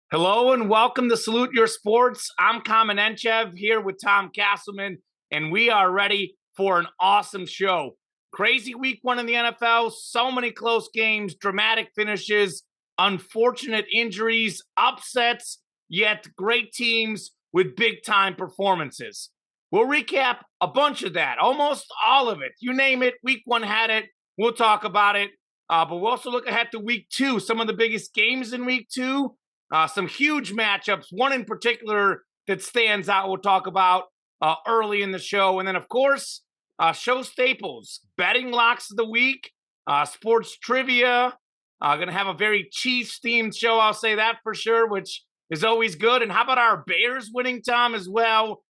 Hello and welcome to Salute Your Sports. I'm Kamen Entchev here with Tom Casselman, and we are ready for an awesome show. Crazy week one in the NFL, so many close games, dramatic finishes, unfortunate injuries, upsets, yet great teams with big time performances. We'll recap a bunch of that, almost all of it. You name it, week one had it. We'll talk about it. But we'll also look ahead to week two, some of the biggest games in week two. Some huge matchups, one in particular that stands out we'll talk about early in the show. And then, of course, show staples, betting locks of the week, sports trivia. Going to have a very Chiefs-themed show, I'll say that for sure, which is always good. And how about our Bears winning, Tom, as well?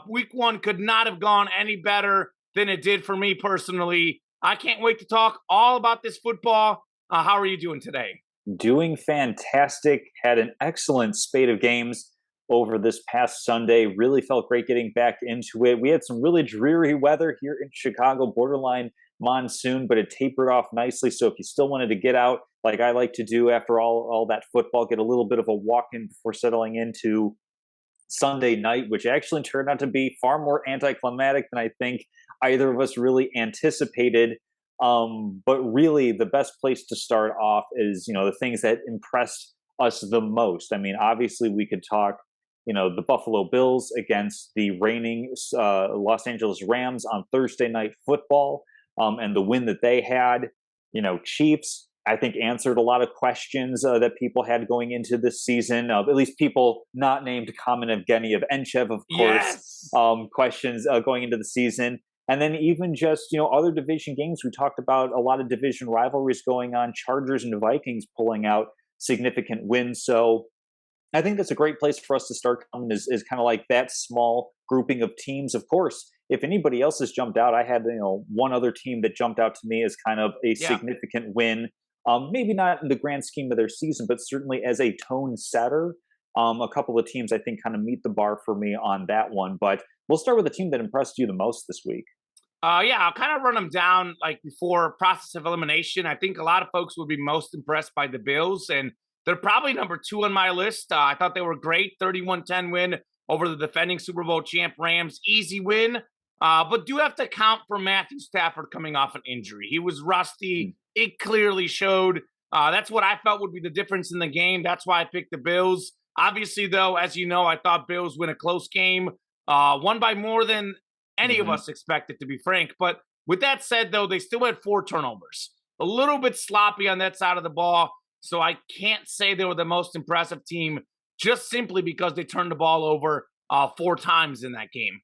Week one could not have gone any better than it did for me personally. I can't wait to talk all about this football. How are you doing today? Doing fantastic. Had an excellent spate of games over this past Sunday. Really felt great getting back into it. We had some really dreary weather here in Chicago, borderline monsoon, but it tapered off nicely. So if you still wanted to get out, like I like to do after all that football, get a little bit of a walk in before settling into Sunday night, which actually turned out to be far more anticlimactic than I think either of us really anticipated. But really, the best place to start off is, the things that impressed us the most. I mean, obviously, we could talk, the Buffalo Bills against the reigning Los Angeles Rams on Thursday Night Football, and the win that they had. Chiefs, I think, answered a lot of questions that people had going into this season. At least people not named Kamen of Entchev, of course, Yes. questions going into the season. And then even just, other division games, we talked about a lot of division rivalries going on, Chargers and Vikings pulling out significant wins. So I think that's a great place for us to start coming is kind of like that small grouping of teams. Of course, if anybody else has jumped out, I had, one other team that jumped out to me as kind of a Yeah. significant win. Maybe not in the grand scheme of their season, but certainly as a tone setter. A couple of teams I think kind of meet the bar for me on that one. But we'll start with the team that impressed you the most this week. Yeah, I'll kind of run them down like before process of elimination. I think a lot of folks would be most impressed by the Bills, and they're probably number two on my list. I thought they were great. 31-10 win over the defending Super Bowl champ Rams. Easy win. But do have to count for Matthew Stafford coming off an injury. He was rusty. It clearly showed. That's what I felt would be the difference in the game. That's why I picked the Bills. Obviously, though, as you know, I thought Bills win a close game. Won by more than any of Mm-hmm. us expected, to be frank. But with that said, though, they still had four turnovers. A little bit sloppy on that side of the ball. So I can't say they were the most impressive team just simply because they turned the ball over four times in that game.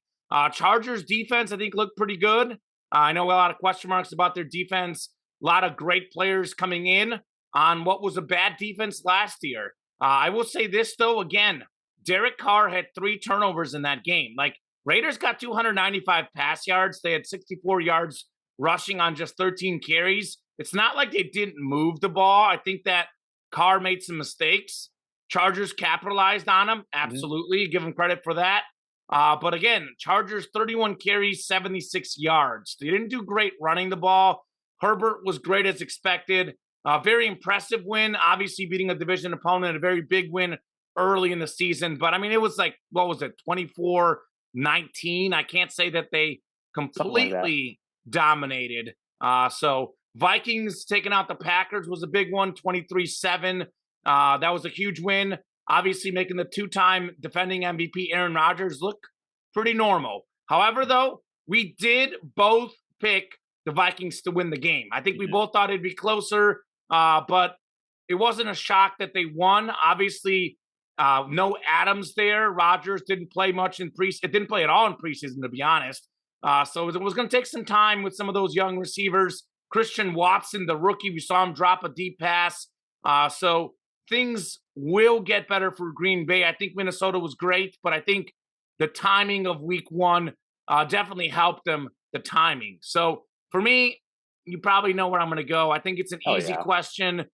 Chargers defense, I think, looked pretty good. I know a lot of question marks about their defense. A lot of great players coming in on what was a bad defense last year. I will say this, though, again, Derek Carr had three turnovers in that game. Like, Raiders got 295 pass yards. They had 64 yards rushing on just 13 carries. It's not like they didn't move the ball. I think that Carr made some mistakes. Chargers capitalized on them. Absolutely. Give them credit for that. But again, Chargers 31 carries, 76 yards. They didn't do great running the ball. Herbert was great as expected. Very impressive win. Obviously beating a division opponent, a very big win early in the season. But I mean, it was like, what was it, 24-19? I can't say that they Something like that. completely dominated. So Vikings taking out the Packers was a big one, 23-7. That was a huge win. Obviously making the two-time defending MVP Aaron Rodgers look pretty normal. However, though, we did both pick the Vikings to win the game. I think we both thought it'd be closer, but it wasn't a shock that they won. Obviously, no Adams there. Rodgers didn't play much in preseason. It didn't play at all in preseason, to be honest. So it was going to take some time with some of those young receivers. Christian Watson, the rookie, we saw him drop a deep pass. So things will get better for Green Bay. I think Minnesota was great, but I think the timing of week one definitely helped them, the timing. So for me, you probably know where I'm going to go. I think it's an easy question.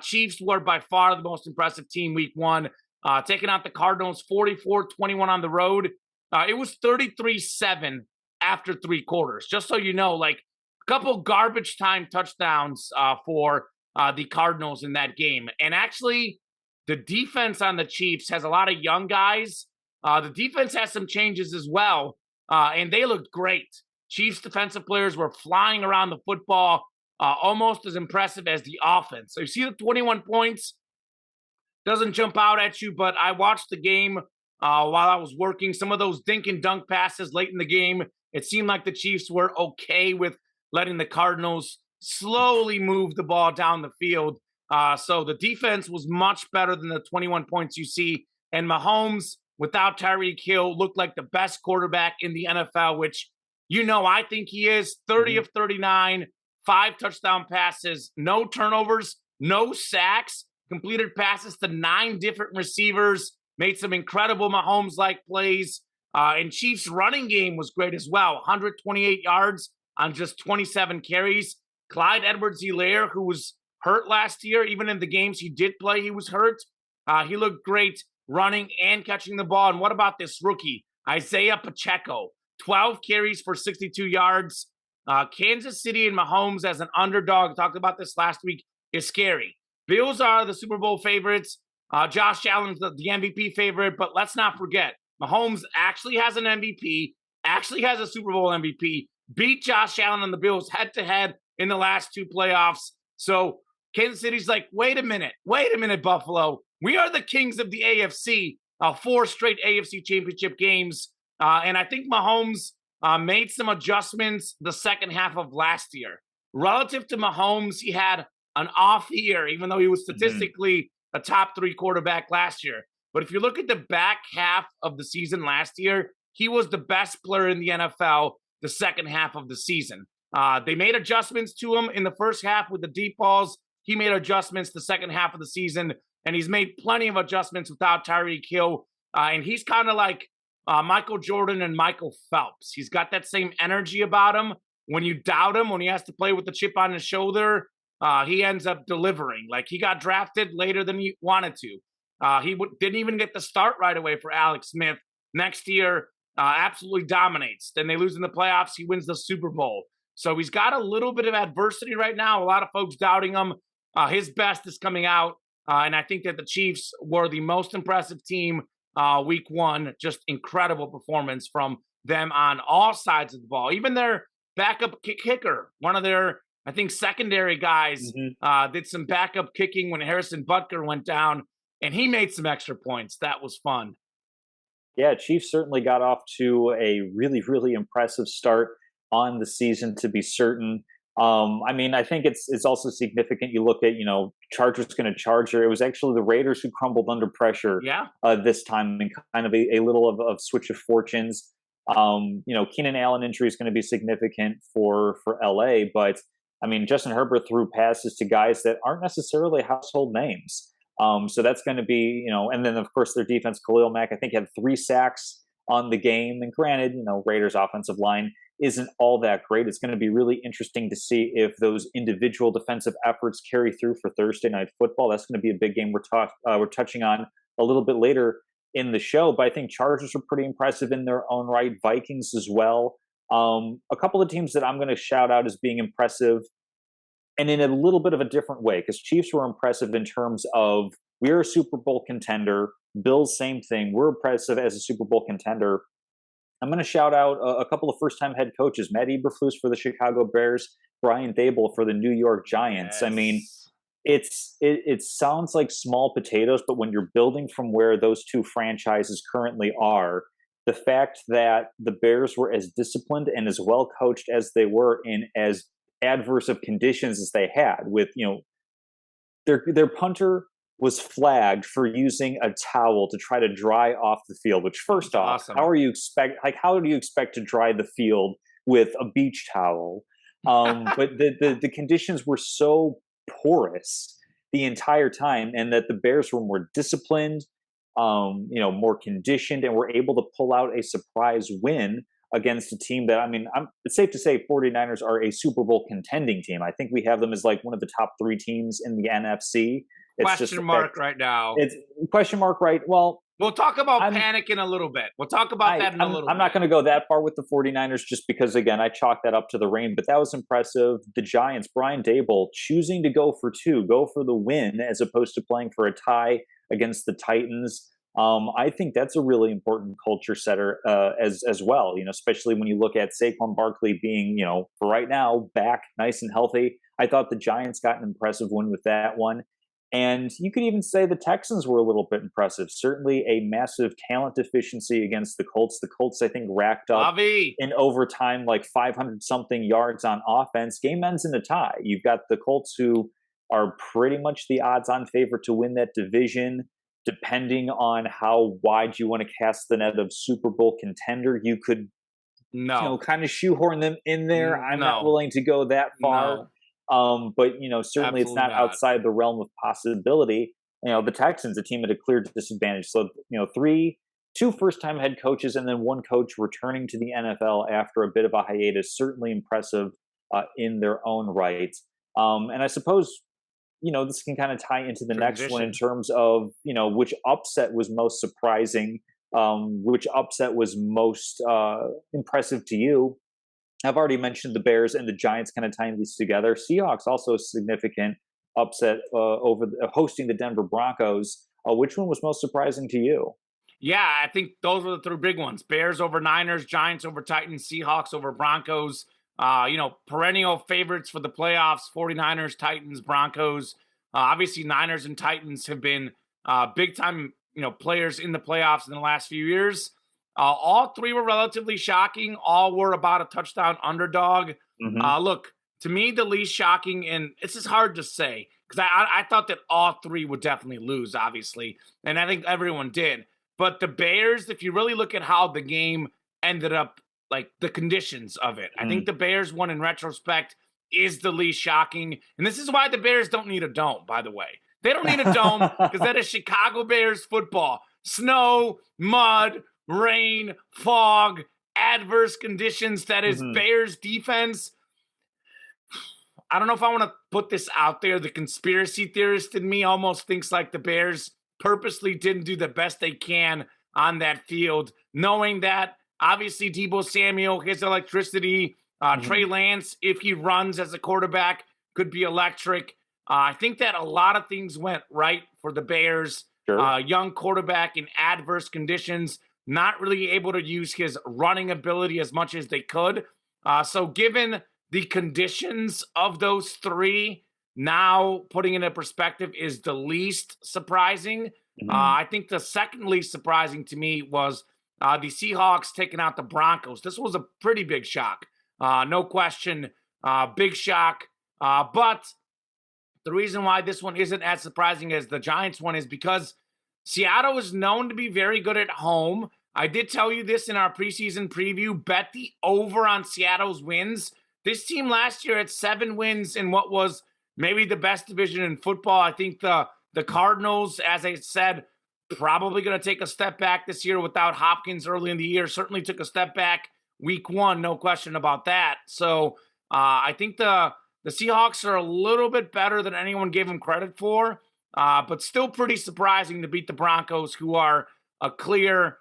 Chiefs were by far the most impressive team week one. Taking out the Cardinals 44-21 on the road. It was 33-7 after three quarters. Just so you know, like a couple garbage time touchdowns for the Cardinals in that game. And actually, the defense on the Chiefs has a lot of young guys. The defense has some changes as well, and they looked great. Chiefs defensive players were flying around the football, almost as impressive as the offense. So you see the 21 points, doesn't jump out at you, but I watched the game while I was working. Some of those dink and dunk passes late in the game, it seemed like the Chiefs were okay with letting the Cardinals slowly move the ball down the field. So the defense was much better than the 21 points you see. And Mahomes, without Tyreek Hill, looked like the best quarterback in the NFL, which I think he is. 30 of 39, 5 touchdown passes, no turnovers, no sacks, completed passes to 9 different receivers, made some incredible Mahomes-like plays. And Chiefs' running game was great as well. 128 yards on just 27 carries. Clyde Edwards-Helaire, who was hurt last year, even in the games he did play, he was hurt. He looked great running and catching the ball. And what about this rookie, Isaiah Pacheco? 12 carries for 62 yards. Kansas City and Mahomes as an underdog, talked about this last week, is scary. Bills are the Super Bowl favorites. Josh Allen's the MVP favorite, but let's not forget, Mahomes actually has an MVP, actually has a Super Bowl MVP, beat Josh Allen and the Bills head-to-head in the last 2 playoffs. So Kansas City's like, wait a minute, Buffalo. We are the kings of the AFC, 4 straight AFC championship games. And I think Mahomes made some adjustments the second half of last year. Relative to Mahomes, he had an off year, even though he was statistically a top 3 quarterback last year. But if you look at the back half of the season last year, he was the best player in the NFL the second half of the season. They made adjustments to him in the first half with the deep balls. He made adjustments the second half of the season, and he's made plenty of adjustments without Tyreek Hill. And he's kind of like Michael Jordan and Michael Phelps. He's got that same energy about him. When you doubt him, when he has to play with the chip on his shoulder, he ends up delivering. Like, he got drafted later than he wanted to. He didn't even get the start right away for Alex Smith. Next year, absolutely dominates. Then they lose in the playoffs. He wins the Super Bowl. So he's got a little bit of adversity right now. A lot of folks doubting him. His best is coming out. And I think that the Chiefs were the most impressive team week 1. Just incredible performance from them on all sides of the ball. Even their backup kicker, one of their, I think, secondary guys, did some backup kicking when Harrison Butker went down, and he made some extra points. That was fun. Yeah, Chiefs certainly got off to a really, really impressive start on the season, to be certain. I mean, I think it's also significant. You look at, Chargers going to Charger. It was actually the Raiders who crumbled under pressure this time, and kind of a little of switch of fortunes. Keenan Allen injury is going to be significant for LA, but I mean, Justin Herbert threw passes to guys that aren't necessarily household names. So that's going to be, and then of course their defense, Khalil Mack, I think had 3 sacks on the game. And granted, Raiders offensive line isn't all that great. It's going to be really interesting to see if those individual defensive efforts carry through for Thursday Night Football. That's going to be a big game we're touching on a little bit later in the show. But I think Chargers are pretty impressive in their own right. Vikings as well. A couple of teams that I'm going to shout out as being impressive, and in a little bit of a different way, because Chiefs were impressive in terms of we're a Super Bowl contender. Bills, same thing. We're impressive as a Super Bowl contender. I'm going to shout out a couple of first-time head coaches, Matt Eberflus for the Chicago Bears, Brian Daboll for the New York Giants. Yes. I mean, it sounds like small potatoes, but when you're building from where those 2 franchises currently are, the fact that the Bears were as disciplined and as well coached as they were in as adverse of conditions as they had, with their punter was flagged for using a towel to try to dry off the field, which first off, awesome. how do you expect to dry the field with a beach towel? But the conditions were so porous the entire time, and that the Bears were more disciplined, more conditioned, and were able to pull out a surprise win against a team that, I mean, it's safe to say 49ers are a Super Bowl contending team. I think we have them as like one of the top 3 teams in the NFC. It's question mark right now. It's question mark, right? Well, we'll talk about panic in a little bit. We'll talk about that in a little bit. I'm not going to go that far with the 49ers just because, again, I chalk that up to the rain, but that was impressive. The Giants, Brian Daboll, choosing to go for 2, go for the win as opposed to playing for a tie against the Titans. I think that's a really important culture setter as well. Especially when you look at Saquon Barkley being, for right now, back nice and healthy. I thought the Giants got an impressive win with that one. And you could even say the Texans were a little bit impressive. Certainly a massive talent deficiency against the Colts. The Colts, I think, racked up Bobby. in overtime like 500 something yards on offense. Game ends in a tie. You've got the Colts, who are pretty much the odds on favorite to win that division. Depending on how wide you want to cast the net of Super Bowl contender, you could, No. kind of shoehorn them in there. I'm not No. willing to go that far. No. But certainly it's Absolutely not not. outside the realm of possibility. The Texans, a team at a clear disadvantage. So two first-time head coaches and then one coach returning to the NFL after a bit of a hiatus, certainly impressive in their own right. And I suppose this can kind of tie into the next one in terms of which upset was most surprising, which upset was most impressive to you. I've already mentioned the Bears and the Giants kind of tying these together. Seahawks also a significant upset over hosting the Denver Broncos. Which one was most surprising to you? Yeah, I think those were the three big ones. Bears over Niners, Giants over Titans, Seahawks over Broncos. Perennial favorites for the playoffs, 49ers, Titans, Broncos. Obviously, Niners and Titans have been big-time players in the playoffs in the last few years. All three were relatively shocking. All were about a touchdown underdog. Mm-hmm. Look, to me, the least shocking, and it's just hard to say, because I thought that all three would definitely lose, obviously, and I think everyone did. But the Bears, if you really look at how the game ended up, like the conditions of it, I think the Bears won in retrospect is the least shocking. And this is why the Bears don't need a dome, by the way. They don't need a dome because that is Chicago Bears football. Snow, mud, rain, fog, adverse conditions. That is Bears defense. I don't know if I want to put this out there. The conspiracy theorist in me almost thinks like the Bears purposely didn't do the best they can on that field, knowing that obviously Deebo Samuel, his electricity, Trey Lance, if he runs as a quarterback, could be electric. I think that a lot of things went right for the Bears. Sure. Young quarterback in adverse conditions, not really able to use his running ability as much as they could. So given the conditions of those three, now putting it in perspective, is the least surprising. I think the second least surprising to me was the Seahawks taking out the Broncos. This was a pretty big shock. No question, big shock. But the reason why this one isn't as surprising as the Giants one is because Seattle is known to be very good at home. I did tell you this in our preseason preview. Bet the over on Seattle's wins. This team last year had 7 wins in what was maybe the best division in football. I think the Cardinals, as I said, probably going to take a step back this year without Hopkins early in the year. Certainly took a step back week 1, no question about that. So I think the Seahawks are a little bit better than anyone gave them credit for, but still pretty surprising to beat the Broncos, who are a clear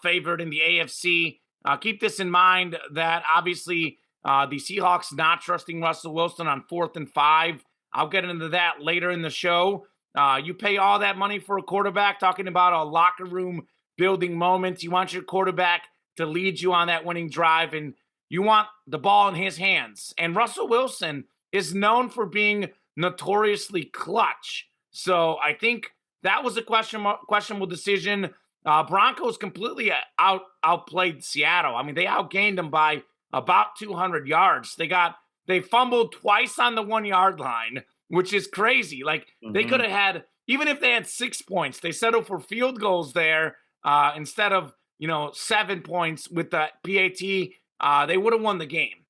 favorite in the AFC. Keep this in mind that obviously the Seahawks not trusting Russell Wilson on 4th and 5. I'll get into that later in the show. You pay all that money for a quarterback, talking about a locker room building moment. You want your quarterback to lead you on that winning drive, and you want the ball in his hands. And Russell Wilson is known for being notoriously clutch. So I think that was a questionable decision. Broncos completely outplayed Seattle. I mean, they outgained them by about 200 yards. They fumbled twice on the 1-yard line, which is crazy. Like they could have had, even if they had 6 points, they settled for field goals there instead of 7 points with the PAT. They would have won the game.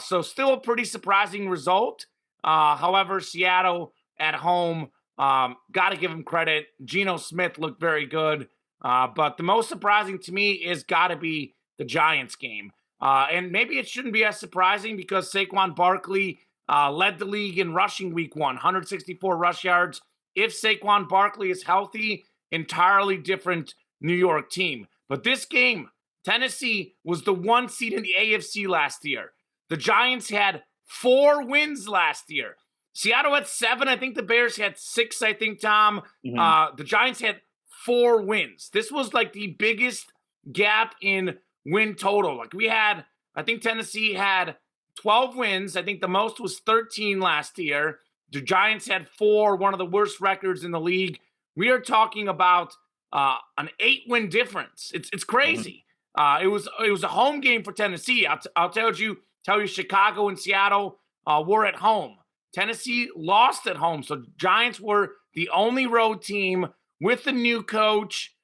So still a pretty surprising result. However, Seattle at home, got to give them credit. Geno Smith looked very good. But the most surprising to me is got to be the Giants game. And maybe it shouldn't be as surprising because Saquon Barkley led the league in rushing week 1, 164 rush yards. If Saquon Barkley is healthy, entirely different New York team. But this game, Tennessee was the 1 seed in the AFC last year. The Giants had 4 wins last year. Seattle had 7. I think the Bears had 6. I think, Tom. Hmm. The Giants had 4 wins. This was like the biggest gap in win total. Like we had, I think Tennessee had 12 wins. I think the most was 13 last year. The Giants had 4, one of the worst records in the league. We are talking about an 8-win difference. It's Hmm. crazy. It was a home game for Tennessee. I'll tell you Chicago and Seattle were at home. Tennessee lost at home, so Giants were the only road team with the new coach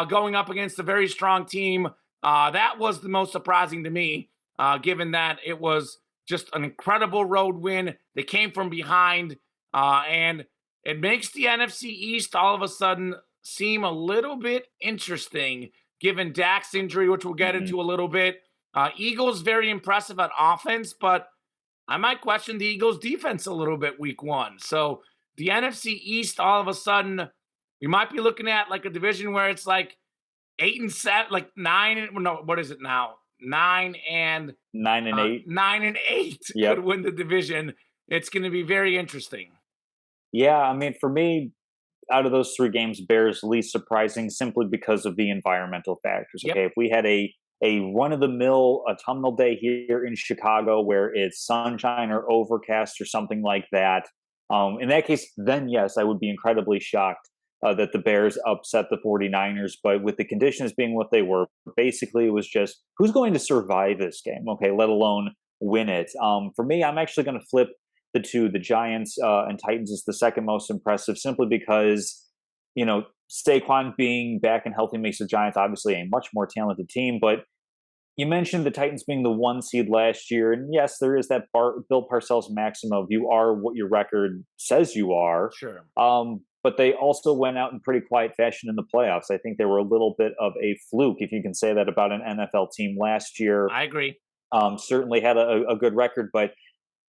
going up against a very strong team. That was the most surprising to me, given that it was just an incredible road win. They came from behind, and it makes the NFC East all of a sudden seem a little bit interesting, given Dak's injury, which we'll get Hmm. into a little bit. Eagles very impressive at offense, but I might question the Eagles' defense a little bit week 1. So the NFC East, all of a sudden, we might be looking at like a division where it's like 8-7, like 9. No, what is it now? 9-8. 9-8 could Yep. win the division. It's going to be very interesting. Yeah, I mean, for me, out of those 3 games, Bears least surprising simply because of the environmental factors. Yep. Okay, if we had a run of the mill autumnal day here in Chicago where it's sunshine or overcast or something like that, in that case, then yes, I would be incredibly shocked that the Bears upset the 49ers. But with the conditions being what they were, basically it was just who's going to survive this game, okay, let alone win it. For me, I'm actually going to flip the two. The Giants and Titans is the second most impressive, simply because Saquon being back and healthy makes the Giants obviously a much more talented team. But you mentioned the Titans being the 1 seed last year, and yes, there is that Bill Parcells maxim of you are what your record says you are. Sure. But they also went out in pretty quiet fashion in the playoffs. I think they were a little bit of a fluke, if you can say that about an NFL team last year. I agree. Certainly had a good record, but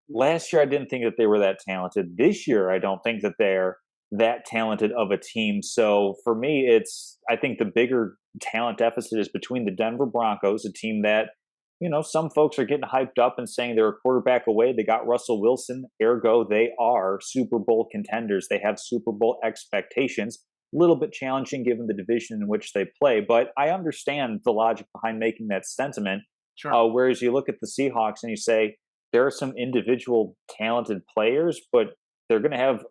last year I didn't think that they were that talented. This year I don't think that they're that talented of a team. So for me, I think the bigger talent deficit is between the Denver Broncos, a team that, some folks are getting hyped up and saying they're a quarterback away. They got Russell Wilson, ergo they are Super Bowl contenders. They have Super Bowl expectations. A little bit challenging given the division in which they play, but I understand the logic behind making that sentiment. Sure. Whereas you look at the Seahawks and you say, there are some individual talented players, but they're going to have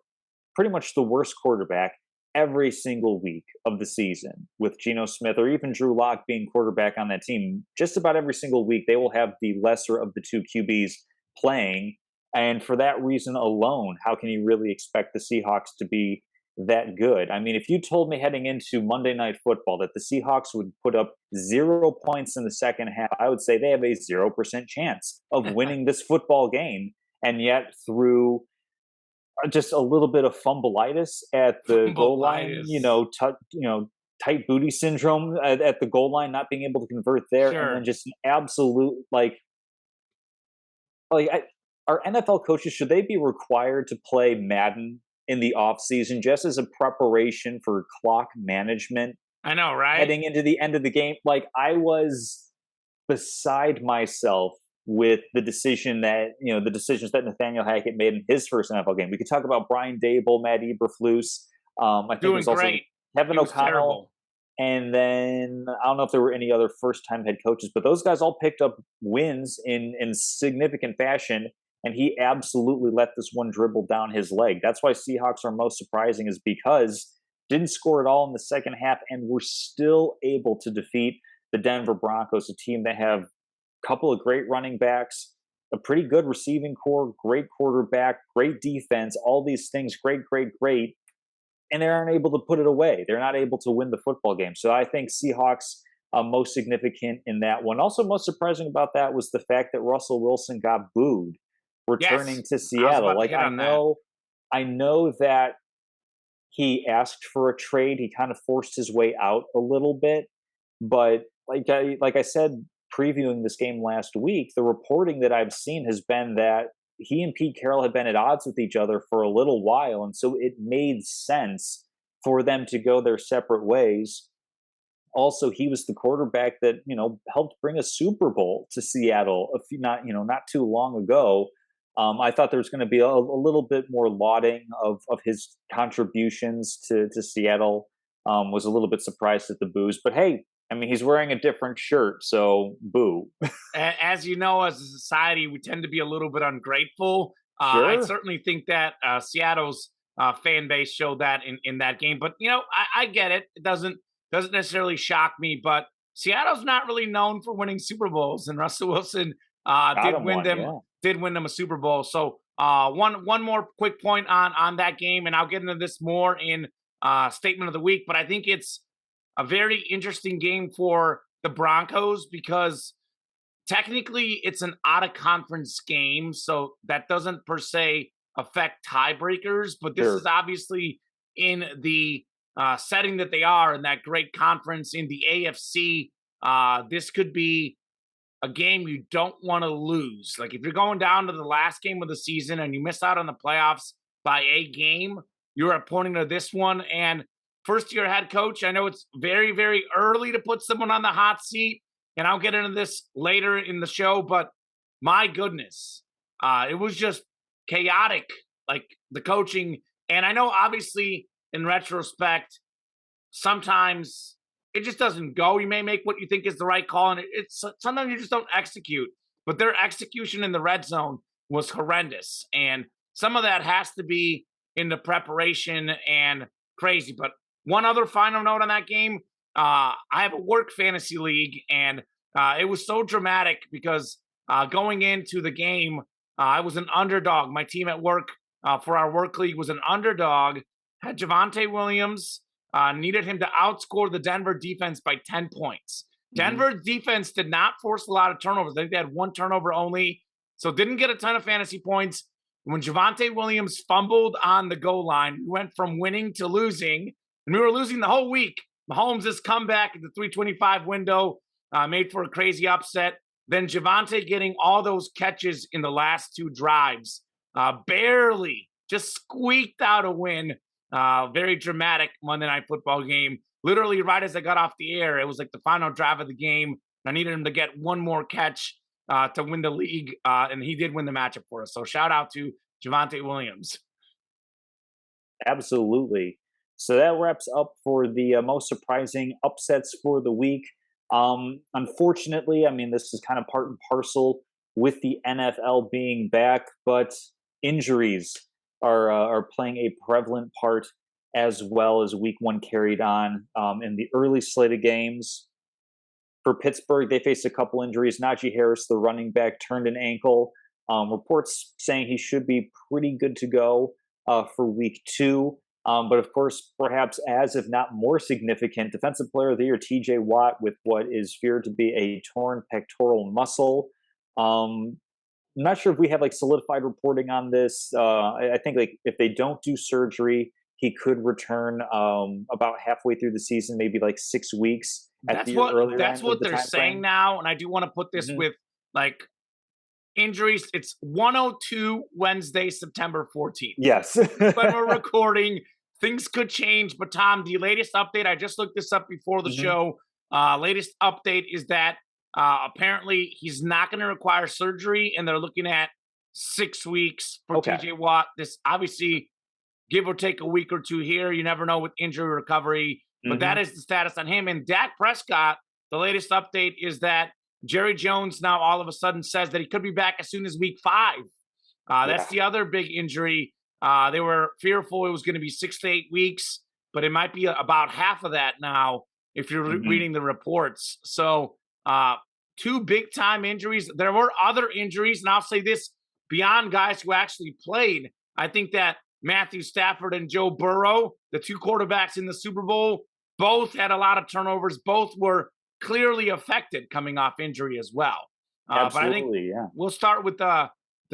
pretty much the worst quarterback every single week of the season, with Geno Smith or even Drew Lock being quarterback on that team. Just about every single week, they will have the lesser of the 2 QBs playing. And for that reason alone, how can you really expect the Seahawks to be that good? I mean, if you told me heading into Monday Night Football that the Seahawks would put up 0 points in the second half, I would say they have a 0% chance of winning this football game. And yet, through just a little bit of fumbleitis at the goal line, Fumbleitis. tight booty syndrome at the goal line, not being able to convert there, and then Sure. just an absolute our NFL coaches, should they be required to play Madden in the off season just as a preparation for clock management I know, right? heading into the end of the game? Like, I was beside myself with the decisions that Nathaniel Hackett made in his first NFL game. We could talk about Brian Dable, Matt Eberflus. I think it Doing was also great. Kevin He was O'Connell, terrible. and then I don't know if there were any other first time head coaches, but those guys all picked up wins in significant fashion. And he absolutely let this one dribble down his leg. That's why Seahawks are most surprising, is because didn't score at all in the second half and were still able to defeat the Denver Broncos, a team that have a couple of great running backs, a pretty good receiving core, great quarterback, great defense, all these things, great, great, great, and they aren't able to put it away. They're not able to win the football game. So I think Seahawks most significant in that one. Also, most surprising about that was the fact that Russell Wilson got booed returning Yes. to I was Seattle. about to Like, hit on that. I know that he asked for a trade. He kind of forced his way out a little bit, but like I said, previewing this game last week, the reporting that I've seen has been that he and Pete Carroll had been at odds with each other for a little while, and so it made sense for them to go their separate ways. Also, he was the quarterback that helped bring a Super Bowl to Seattle not too long ago. I thought there was going to be a little bit more lauding of his contributions to Seattle. Was a little bit surprised at the boos, but hey, I mean, he's wearing a different shirt, so boo. As you know, as a society, we tend to be a little bit ungrateful. I Sure. certainly think that Seattle's fan base showed that in that game. But I get it. It doesn't necessarily shock me. But Seattle's not really known for winning Super Bowls, and Russell Wilson Got him one, yeah. did win them a Super Bowl. So one more quick point on that game, and I'll get into this more in statement of the week. But I think it's a very interesting game for the Broncos because technically it's an out of conference game, so that doesn't per se affect tiebreakers. But this is Sure. obviously in the setting that they are in that great conference in the AFC. This could be a game you don't want to lose. Like if you're going down to the last game of the season and you miss out on the playoffs by a game, you're pointing to this one. And first year head coach, I know it's very, very early to put someone on the hot seat, and I'll get into this later in the show, but my goodness, it was just chaotic, like the coaching. And I know obviously in retrospect, sometimes it just doesn't go. You may make what you think is the right call, and it's sometimes you just don't execute. But their execution in the red zone was horrendous, and some of that has to be in the preparation and crazy. But one other final note on that game: I have a work fantasy league, and it was so dramatic because going into the game, I was an underdog. My team at work for our work league was an underdog. Had Javonte Williams. Needed him to outscore the Denver defense by 10 points. Hmm. Denver's defense did not force a lot of turnovers. I think they had one turnover only, so didn't get a ton of fantasy points. When Javonte Williams fumbled on the goal line, we went from winning to losing, and we were losing the whole week. Mahomes' comeback at the 325 window made for a crazy upset. Then Javonte getting all those catches in the last two drives, barely just squeaked out a win. Very dramatic Monday Night Football game. Literally, right as I got off the air, it was like the final drive of the game. I needed him to get one more catch to win the league, and he did win the matchup for us. So shout out to Javonte Williams. Absolutely. So that wraps up for the most surprising upsets for the week. Unfortunately, I mean, this is kind of part and parcel with the NFL being back, but injuries are playing a prevalent part as well as Week One carried on in the early slate of games. For Pittsburgh, they faced a couple injuries. Najee Harris, the running back, turned an ankle. Reports saying he should be pretty good to go for Week Two. But of course, perhaps as if not more significant, Defensive Player of the Year TJ Watt with what is feared to be a torn pectoral muscle. I'm not sure if we have like solidified reporting on this. I think like if they don't do surgery, he could return about halfway through the season, maybe like 6 weeks at That's the what earlier that's end of what the they're time saying frame. now, and I do want to put this Hmm. with like injuries. It's 102 Wednesday, September 14th. Yes. When we're recording. Things could change, but Tom, the latest update, I just looked this up before the Hmm. show. Latest update is that apparently he's not going to require surgery, and they're looking at 6 weeks for Okay. TJ Watt. This obviously give or take a week or two here. You never know with injury recovery, but that Hmm. is the status on him. And Dak Prescott, the latest update is that Jerry Jones now all of a sudden says that he could be back as soon as week 5. That's Yeah. the other big injury. They were fearful it was going to be 6 to 8 weeks, but it might be about half of that now if you're Hmm. reading the reports. So, two big time injuries. There were other injuries, and I'll say this beyond guys who actually played. I think that Matthew Stafford and Joe Burrow, the two quarterbacks in the Super Bowl, both had a lot of turnovers. Both were clearly affected coming off injury as well. But I think Absolutely. Yeah. we'll start with the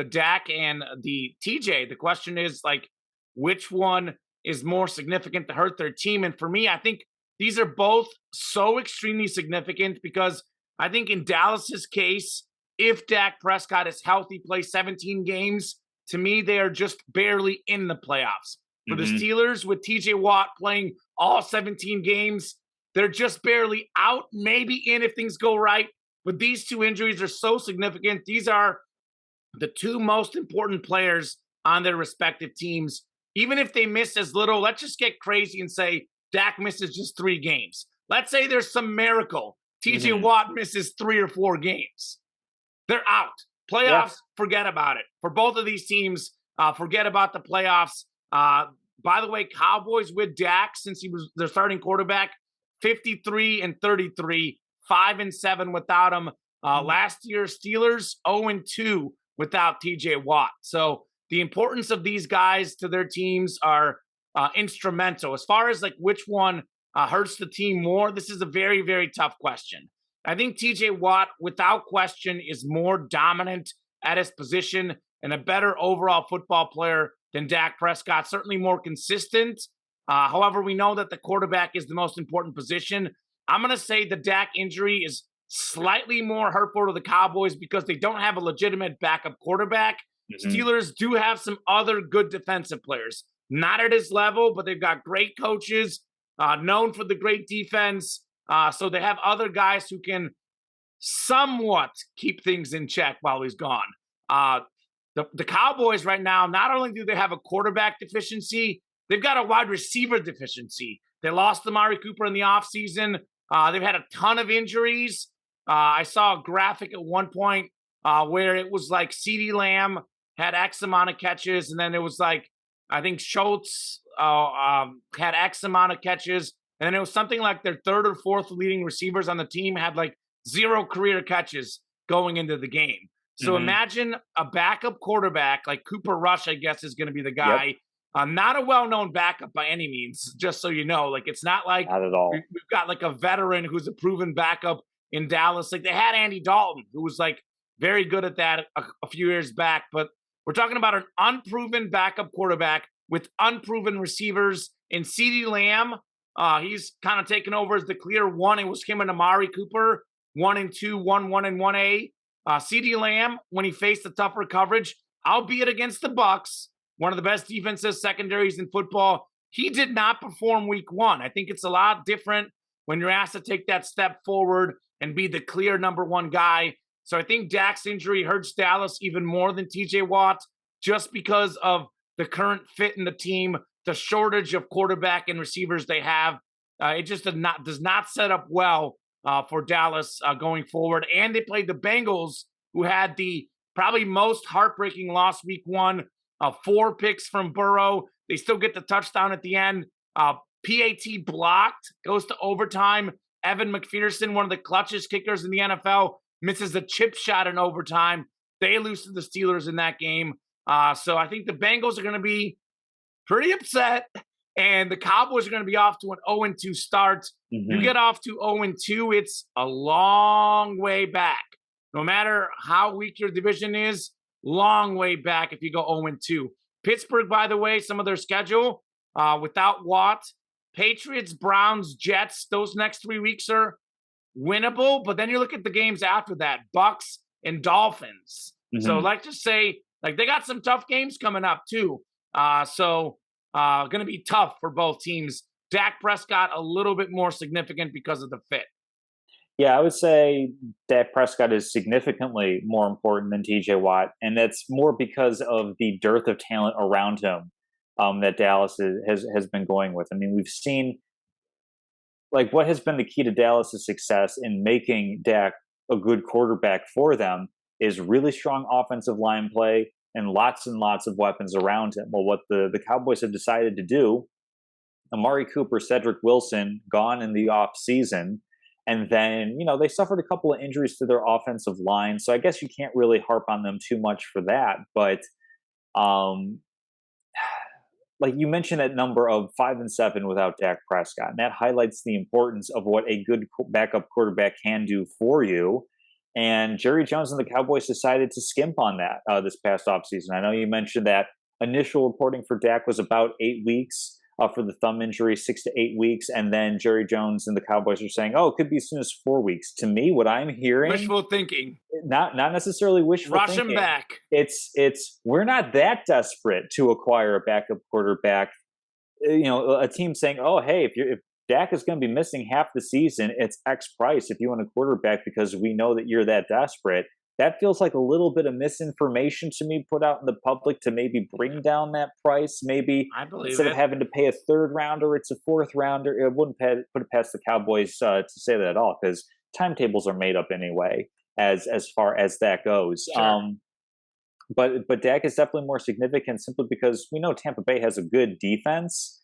Dak and the TJ. The question is like, which one is more significant to hurt their team? And for me, I think these are both so extremely significant because I think in Dallas's case, if Dak Prescott is healthy, plays 17 games, to me, they are just barely in the playoffs. For the Hmm. Steelers, with TJ Watt playing all 17 games, they're just barely out, maybe in if things go right. But these two injuries are so significant. These are the two most important players on their respective teams, even if they miss as little, let's just get crazy and say Dak misses just 3 games. Let's say there's some miracle. TJ Hmm. Watt misses 3 or 4 games. They're out. Yeah. Playoffs, forget about it. For both of these teams, forget about the playoffs. By the way, Cowboys with Dak, since he was their starting quarterback, 53-33, 5-7 without him. Last year, Steelers 0-2 without TJ Watt. So the importance of these guys to their teams are instrumental. As far as like which one hurts the team more, this is a very, very tough question. I think TJ Watt, without question, is more dominant at his position and a better overall football player than Dak Prescott. Certainly more consistent. However, we know that the quarterback is the most important position. I'm going to say the Dak injury is slightly more hurtful to the Cowboys because they don't have a legitimate backup quarterback. Hmm. Steelers do have some other good defensive players, not at his level, but they've got great coaches, known for the great defense. So they have other guys who can somewhat keep things in check while he's gone. Uh, the Cowboys right now, not only do they have a quarterback deficiency, they've got a wide receiver deficiency. They lost Amari Cooper in the offseason. They've had a ton of injuries. I saw a graphic at one point where it was like CeeDee Lamb had X amount of catches, and then it was like, I think Schultz had X amount of catches, and then it was something like their third or fourth leading receivers on the team had like 0 career catches going into the game. So Hmm. imagine a backup quarterback like Cooper Rush, I guess, is going to be the Yep. guy. Not a well-known backup by any means, just so you know. Like it's not like Not at all. we've got like a veteran who's a proven backup in Dallas. Like they had Andy Dalton, who was like very good at that a few years back. But we're talking about an unproven backup quarterback with unproven receivers in CeeDee Lamb. He's kind of taken over as the clear one. It was him and Amari Cooper, 1-2, 1-1 and 1A. CeeDee Lamb, when he faced the tougher coverage, albeit against the Bucks, one of the best defensive secondaries in football, he did not perform week 1. I think it's a lot different when you're asked to take that step forward and be the clear number 1 guy. So I think Dak's injury hurts Dallas even more than TJ Watt just because of the current fit in the team, the shortage of quarterback and receivers they have. It just does not set up well for Dallas going forward. And they played the Bengals, who had the probably most heartbreaking loss week 1. 4 picks from Burrow. They still get the touchdown at the end. PAT blocked, goes to overtime. Evan McPherson, one of the clutchest kickers in the NFL, misses a chip shot in overtime. They lose to the Steelers in that game. So I think the Bengals are going to be pretty upset, and the Cowboys are going to be off to an 0-2 start. You Hmm. get off to 0-2, it's a long way back. No matter how weak your division is, long way back if you go 0-2. Pittsburgh, by the way, some of their schedule without Watt, Patriots, Browns, Jets, those next 3 weeks are winnable, but then you look at the games after that, Bucks and Dolphins. So Hmm. like to say, like they got some tough games coming up too. So going to be tough for both teams. Dak Prescott a little bit more significant because of the fit. Yeah, I would say Dak Prescott is significantly more important than TJ Watt, and that's more because of the dearth of talent around him that Dallas has been going with. I mean, we've seen like what has been the key to Dallas's success in making Dak a good quarterback for them is really strong offensive line play and lots of weapons around him. Well, what the Cowboys have decided to do, Amari Cooper, Cedric Wilson gone in the off season, and then they suffered a couple of injuries to their offensive line. So I guess you can't really harp on them too much for that. But um, like you mentioned that number of 5-7 without Dak Prescott, and that highlights the importance of what a good backup quarterback can do for you. And Jerry Jones and the Cowboys decided to skimp on that this past offseason. I know you mentioned that initial reporting for Dak was about 8 weeks for the thumb injury, 6 to 8 weeks. And then Jerry Jones and the Cowboys are saying, oh, it could be as soon as 4 weeks. To me, what I'm hearing, Wishful thinking. not necessarily wishful Rush him thinking. back. It's we're not that desperate to acquire a backup quarterback. A team saying, "Oh, hey, if Dak is going to be missing half the season, it's X price if you want a quarterback because we know that you're that desperate." That feels like a little bit of misinformation to me put out in the public to maybe bring down that price. Maybe I believe instead of it. having to pay a third rounder, it's a fourth rounder. It wouldn't put it past the Cowboys to say that at all, because timetables are made up anyway as far as that goes. Sure. But Dak is definitely more significant simply because we know Tampa Bay has a good defense,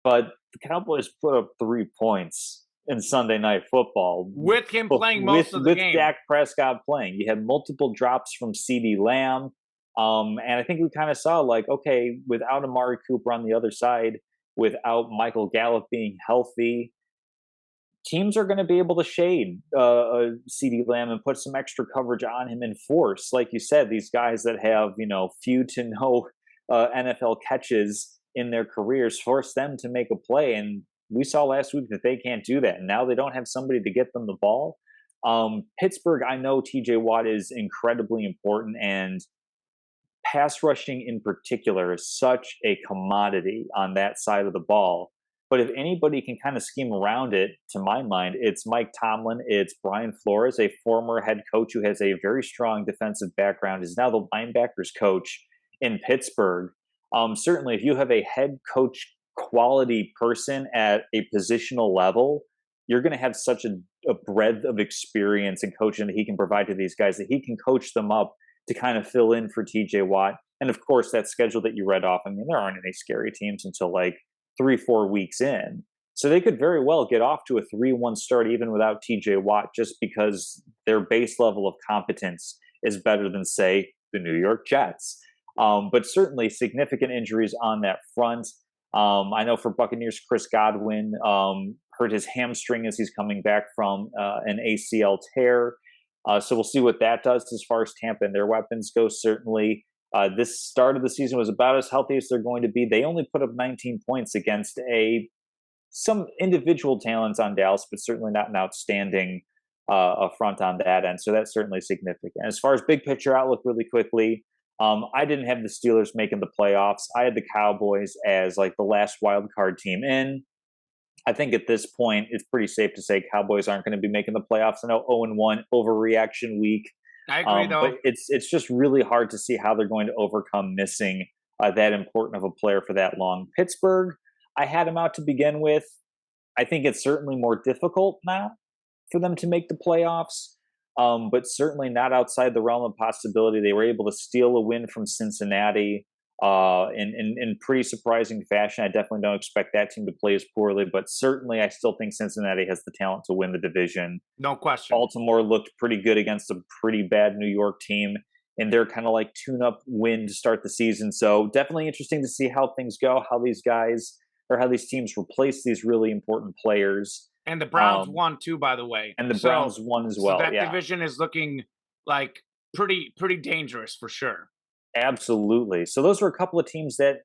but the Cowboys put up 3 points in Sunday Night Football With him playing most of the with game. Dak Prescott playing. You had multiple drops from CD Lamb, and I think we kind of saw like, okay, without Amari Cooper on the other side, without Michael Gallup being healthy, teams are going to be able to shade CD Lamb and put some extra coverage on him and force, like you said, these guys that have few to no NFL catches in their careers, force them to make a play. And we saw last week that they can't do that. And now they don't have somebody to get them the ball. Pittsburgh, I know TJ Watt is incredibly important, and pass rushing in particular is such a commodity on that side of the ball. But if anybody can kind of scheme around it, to my mind, it's Mike Tomlin, it's Brian Flores, a former head coach who has a very strong defensive background, is now the linebackers coach in Pittsburgh. Certainly, if you have a head coach quality person at a positional level, you're going to have such a breadth of experience and coaching that he can provide to these guys that he can coach them up to kind of fill in for TJ Watt. And of course, that schedule that you read off, I mean, there aren't any scary teams until like 3-4 weeks in. So they could very well get off to a 3-1 start even without TJ Watt, just because their base level of competence is better than, say, the New York Jets. But certainly significant injuries on that front. I know for Buccaneers, Chris Godwin hurt his hamstring as he's coming back from an ACL tear. So we'll see what that does as far as Tampa and their weapons go. Certainly, this start of the season was about as healthy as they're going to be. They only put up 19 points against some individual talents on Dallas, but certainly not an outstanding front on that end. So that's certainly significant. As far as big picture outlook, really quickly, I didn't have the Steelers making the playoffs. I had the Cowboys as like the last wild card team in. I think at this point, it's pretty safe to say Cowboys aren't going to be making the playoffs. I know 0-1 overreaction week. I agree, though. But it's just really hard to see how they're going to overcome missing that important of a player for that long. Pittsburgh, I had them out to begin with. I think it's certainly more difficult now for them to make the playoffs, but certainly not outside the realm of possibility. They were able to steal a win from Cincinnati in pretty surprising fashion. I definitely don't expect that team to play as poorly, but certainly I still think Cincinnati has the talent to win the division. No question. Baltimore looked pretty good against a pretty bad New York team in their kind of like tune-up win to start the season. So definitely interesting to see how things go, how these guys or how these teams replace these really important players. And the Browns won too, by the way. And the Browns won as well. So that yeah. division is looking like pretty dangerous for sure. Absolutely. So those were a couple of teams that,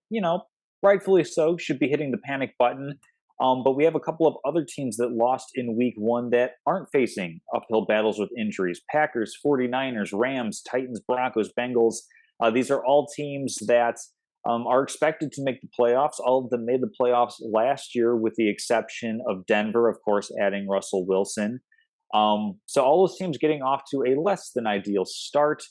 rightfully so, should be hitting the panic button. But we have a couple of other teams that lost in week one that aren't facing uphill battles with injuries. Packers, 49ers, Rams, Titans, Broncos, Bengals. These are all teams that are expected to make the playoffs. All of them made the playoffs last year with the exception of Denver, of course, adding Russell Wilson. So all those teams getting off to a less than ideal start.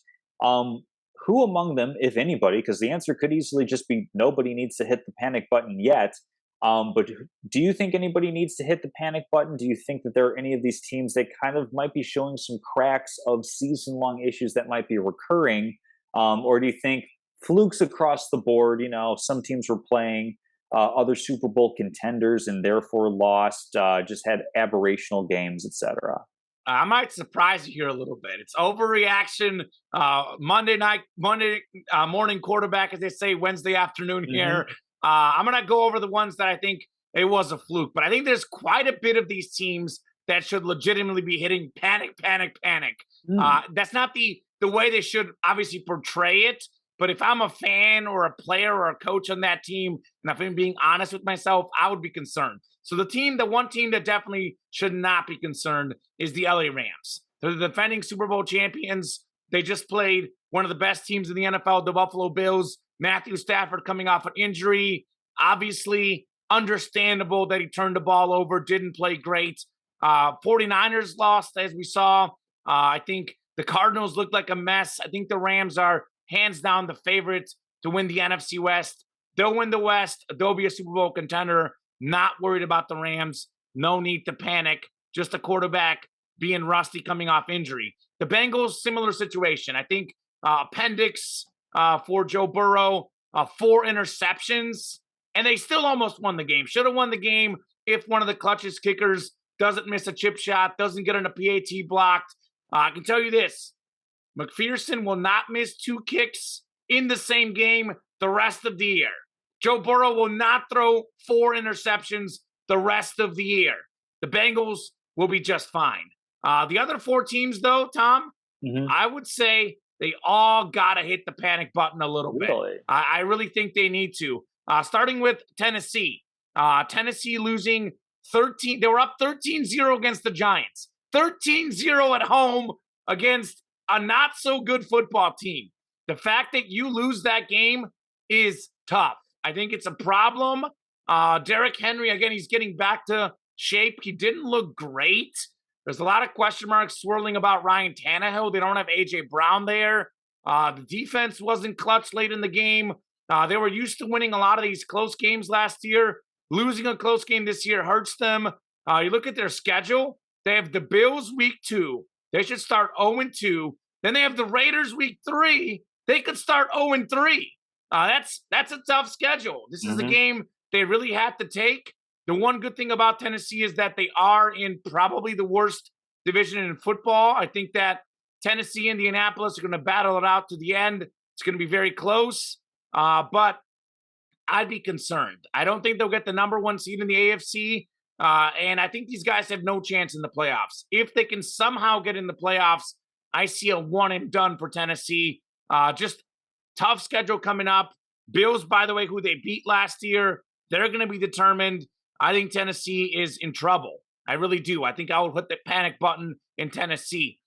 Who among them, if anybody, because the answer could easily just be nobody needs to hit the panic button yet. But do you think anybody needs to hit the panic button? Do you think that there are any of these teams that kind of might be showing some cracks of season-long issues that might be recurring? Or do you think flukes across the board, some teams were playing other Super Bowl contenders and therefore lost, just had aberrational games, etc.? I might surprise you here a little bit. It's overreaction. Monday morning quarterback, as they say, Wednesday afternoon here. I'm going to go over the ones that I think it was a fluke, but I think there's quite a bit of these teams that should legitimately be hitting panic. That's not the way they should obviously portray it. But if I'm a fan or a player or a coach on that team, and if I'm being honest with myself, I would be concerned. So the one team that definitely should not be concerned is the LA Rams. They're the defending Super Bowl champions. They just played one of the best teams in the NFL, the Buffalo Bills. Matthew Stafford coming off an injury. Obviously, understandable that he turned the ball over, didn't play great. 49ers lost, as we saw. I think The Cardinals look like a mess. I think the Rams are hands down the favorites to win the NFC West. They'll win the West. They'll be a Super Bowl contender. Not worried about the Rams. No need to panic. Just a quarterback being rusty coming off injury. The Bengals, similar situation. I think appendix for Joe Burrow, 4 interceptions, and they still almost won the game. Should have won the game if one of the clutchest kickers doesn't miss a chip shot, doesn't get on a PAT blocked. I can tell you this, McPherson will not miss 2 kicks in the same game the rest of the year. Joe Burrow will not throw 4 interceptions the rest of the year. The Bengals will be just fine. The other 4 teams, though, Tom, I would say they all got to hit the panic button a little bit. I really think they need to. Starting with Tennessee. Tennessee losing 13. They were up 13-0 against the Giants. 13-0 at home against a not-so-good football team. The fact that you lose that game is tough. I think it's a problem. Derrick Henry, again, he's getting back to shape. He didn't look great. There's a lot of question marks swirling about Ryan Tannehill. They don't have A.J. Brown there. The defense wasn't clutch late in the game. They were used to winning a lot of these close games last year. Losing a close game this year hurts them. You look at their schedule. They have the Bills week 2. They should start 0-2. Then they have the Raiders week 3. They could start 0-3. That's a tough schedule. This is a game they really have to take. The one good thing about Tennessee is that they are in probably the worst division in football. I think that Tennessee and Indianapolis are going to battle it out to the end. It's going to be very close, but I'd be concerned. I don't think they'll get the number 1 seed in the AFC, and I think these guys have no chance in the playoffs. If they can somehow get in the playoffs, I see a one and done for Tennessee. Just tough schedule coming up. Bills, by the way, who they beat last year, they're going to be determined. I think Tennessee is in trouble. I really do. I think I would hit the panic button in Tennessee.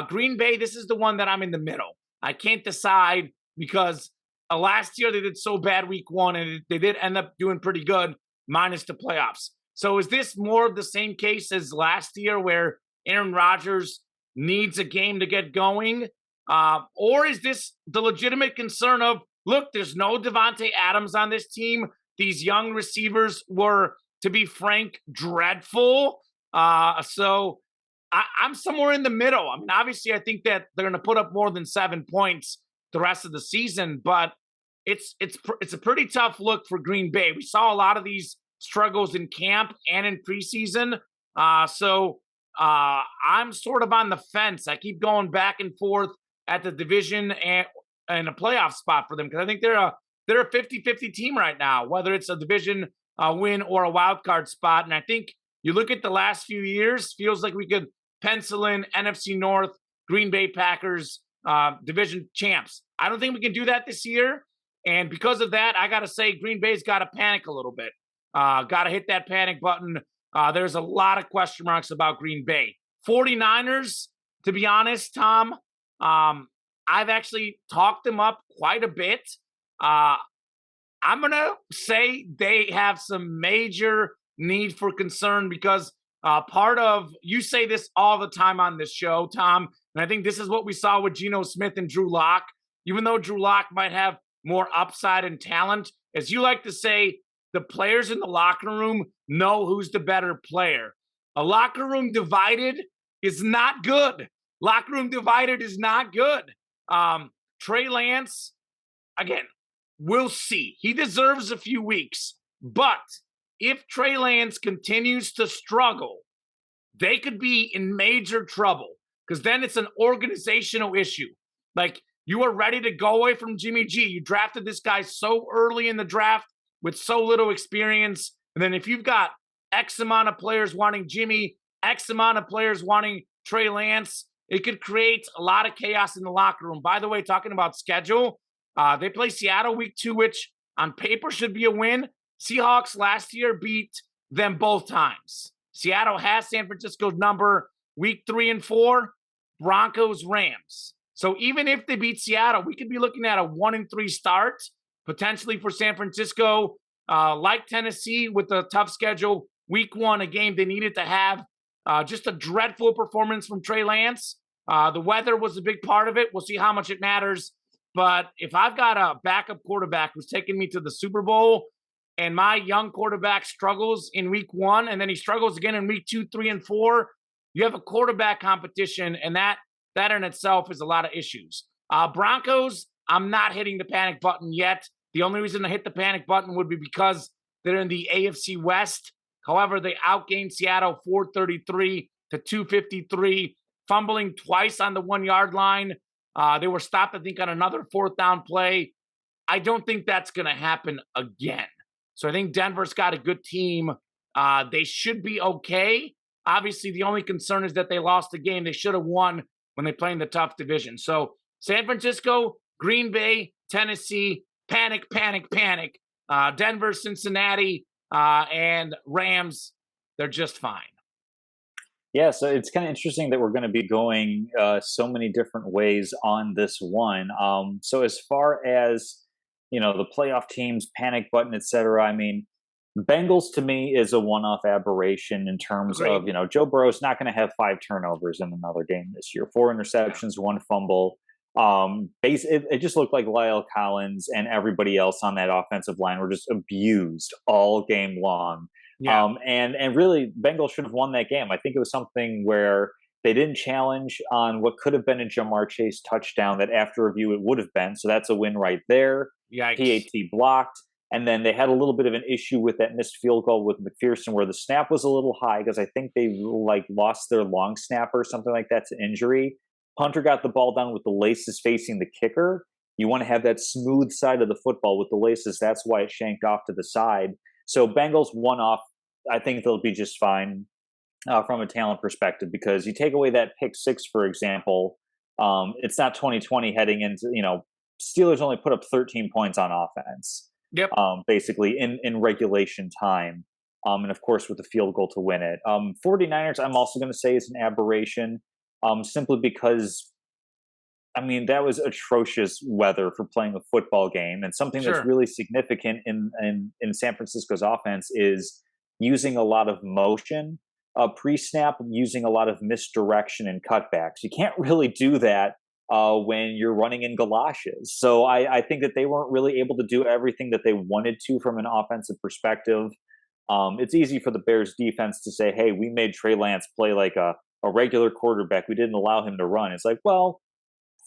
Green Bay, this is the one that I'm in the middle. I can't decide because last year they did so bad week 1, and they did end up doing pretty good minus the playoffs. So is this more of the same case as last year where Aaron Rodgers needs a game to get going? Or is this the legitimate concern of, look, there's no Devontae Adams on this team. These young receivers were, to be frank, dreadful. So I'm somewhere in the middle. I mean, obviously, I think that they're going to put up more than 7 points the rest of the season, but it's a pretty tough look for Green Bay. We saw a lot of these struggles in camp and in preseason. So I'm sort of on the fence. I keep going back and forth at the division and a playoff spot for them because I think they're a 50-50 team right now, whether it's a division win or a wild card spot. And I think you look at the last few years, feels like we could pencil in NFC North, Green Bay Packers, division champs. I don't think we can do that this year. And because of that, I got to say Green Bay's got to panic a little bit. Got to hit that panic button. There's a lot of question marks about Green Bay. 49ers, to be honest, Tom, I've actually talked them up quite a bit. I'm going to say they have some major need for concern because part of, you say this all the time on this show, Tom, and I think this is what we saw with Geno Smith and Drew Lock. Even though Drew Lock might have more upside and talent, as you like to say, the players in the locker room know who's the better player. A locker room divided is not good. Locker room divided is not good. Trey Lance, again, we'll see. He deserves a few weeks. But if Trey Lance continues to struggle, they could be in major trouble because then it's an organizational issue. Like, you are ready to go away from Jimmy G. You drafted this guy so early in the draft with so little experience. And then if you've got X amount of players wanting Jimmy, X amount of players wanting Trey Lance, it could create a lot of chaos in the locker room. By the way, talking about schedule, they play Seattle week 2, which on paper should be a win. Seahawks last year beat them both times. Seattle has San Francisco's number week 3 and 4, Broncos, Rams. So even if they beat Seattle, we could be looking at a 1-3 start, potentially for San Francisco, like Tennessee with a tough schedule. Week 1, a game they needed to have. Just a dreadful performance from Trey Lance. The weather was a big part of it. We'll see how much it matters. But if I've got a backup quarterback who's taking me to the Super Bowl and my young quarterback struggles in week 1 and then he struggles again in week 2, 3, and 4, you have a quarterback competition, and that in itself is a lot of issues. Broncos, I'm not hitting the panic button yet. The only reason to hit the panic button would be because they're in the AFC West. However, they outgained Seattle 433 to 253, fumbling twice on the 1-yard line. They were stopped, I think, on another 4th down play. I don't think that's going to happen again. So I think Denver's got a good team. They should be okay. Obviously, the only concern is that they lost the game they should have won when they play in the tough division. So San Francisco, Green Bay, Tennessee, panic, panic, panic. Denver, Cincinnati, and Rams, they're just fine. Yeah, so it's kind of interesting that we're going to be going so many different ways on this one. So as far as the playoff teams, panic button, etc. I mean, Bengals to me is a one-off aberration in terms Agreed. of Joe Burrow's not going to have 5 turnovers in another game this year, 4 interceptions, 1 fumble. It just looked like Lyle Collins and everybody else on that offensive line were just abused all game long. Yeah. And really, Bengals should have won that game. I think it was something where they didn't challenge on what could have been a Jamar Chase touchdown that after review it would have been. So that's a win right there. Yikes. PAT blocked. And then they had a little bit of an issue with that missed field goal with McPherson where the snap was a little high because I think they lost their long snapper or something like that to injury. Punter got the ball down with the laces facing the kicker. You want to have that smooth side of the football with the laces. That's why it shanked off to the side. So Bengals one off. I think they'll be just fine from a talent perspective because you take away that pick 6, for example, it's not 2020 heading into, Steelers only put up 13 points on offense. Yep. Basically in regulation time. And of course with the field goal to win it. 49ers, I'm also going to say is an aberration simply because, that was atrocious weather for playing a football game. And something Sure. that's really significant in San Francisco's offense is using a lot of motion pre-snap, using a lot of misdirection and cutbacks. You can't really do that when you're running in galoshes. So I think that they weren't really able to do everything that they wanted to from an offensive perspective. It's easy for the Bears defense to say, hey, we made Trey Lance play like a regular quarterback. We didn't allow him to run. It's like, well,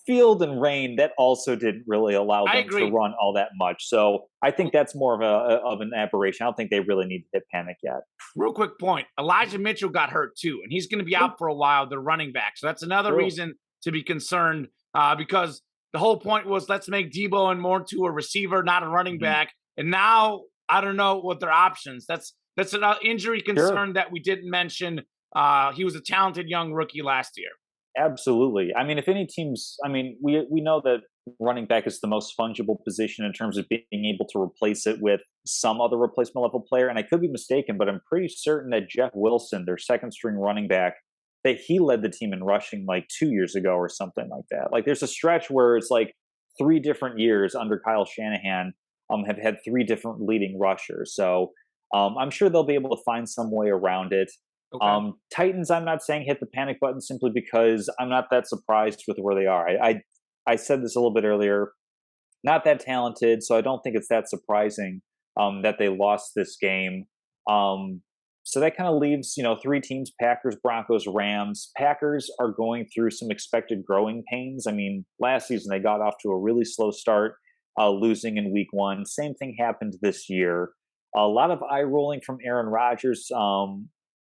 field and rain, that also didn't really allow them to run all that much. So I think that's more of an aberration. I don't think they really need to hit panic yet. Real quick point. Elijah Mitchell got hurt too, and he's going to be out for a while, the running back. So that's another reason to be concerned because the whole point was let's make Debo and more to a receiver, not a running back. And now I don't know what their options. That's an injury concern that we didn't mention. He was a talented young rookie last year. Absolutely. If any teams, we know that running back is the most fungible position in terms of being able to replace it with some other replacement level player. And I could be mistaken, but I'm pretty certain that Jeff Wilson, their second string running back, that he led the team in rushing like 2 years ago or something like that. Like there's a stretch where it's like 3 different years under Kyle Shanahan have had 3 different leading rushers. So I'm sure they'll be able to find some way around it. Okay. Titans, I'm not saying hit the panic button simply because I'm not that surprised with where they are. I said this a little bit earlier, not that talented, so I don't think it's that surprising that they lost this game. So that kind of leaves, 3 teams, Packers, Broncos, Rams. Packers are going through some expected growing pains. Last season they got off to a really slow start, losing in week 1. Same thing happened this year. A lot of eye rolling from Aaron Rodgers.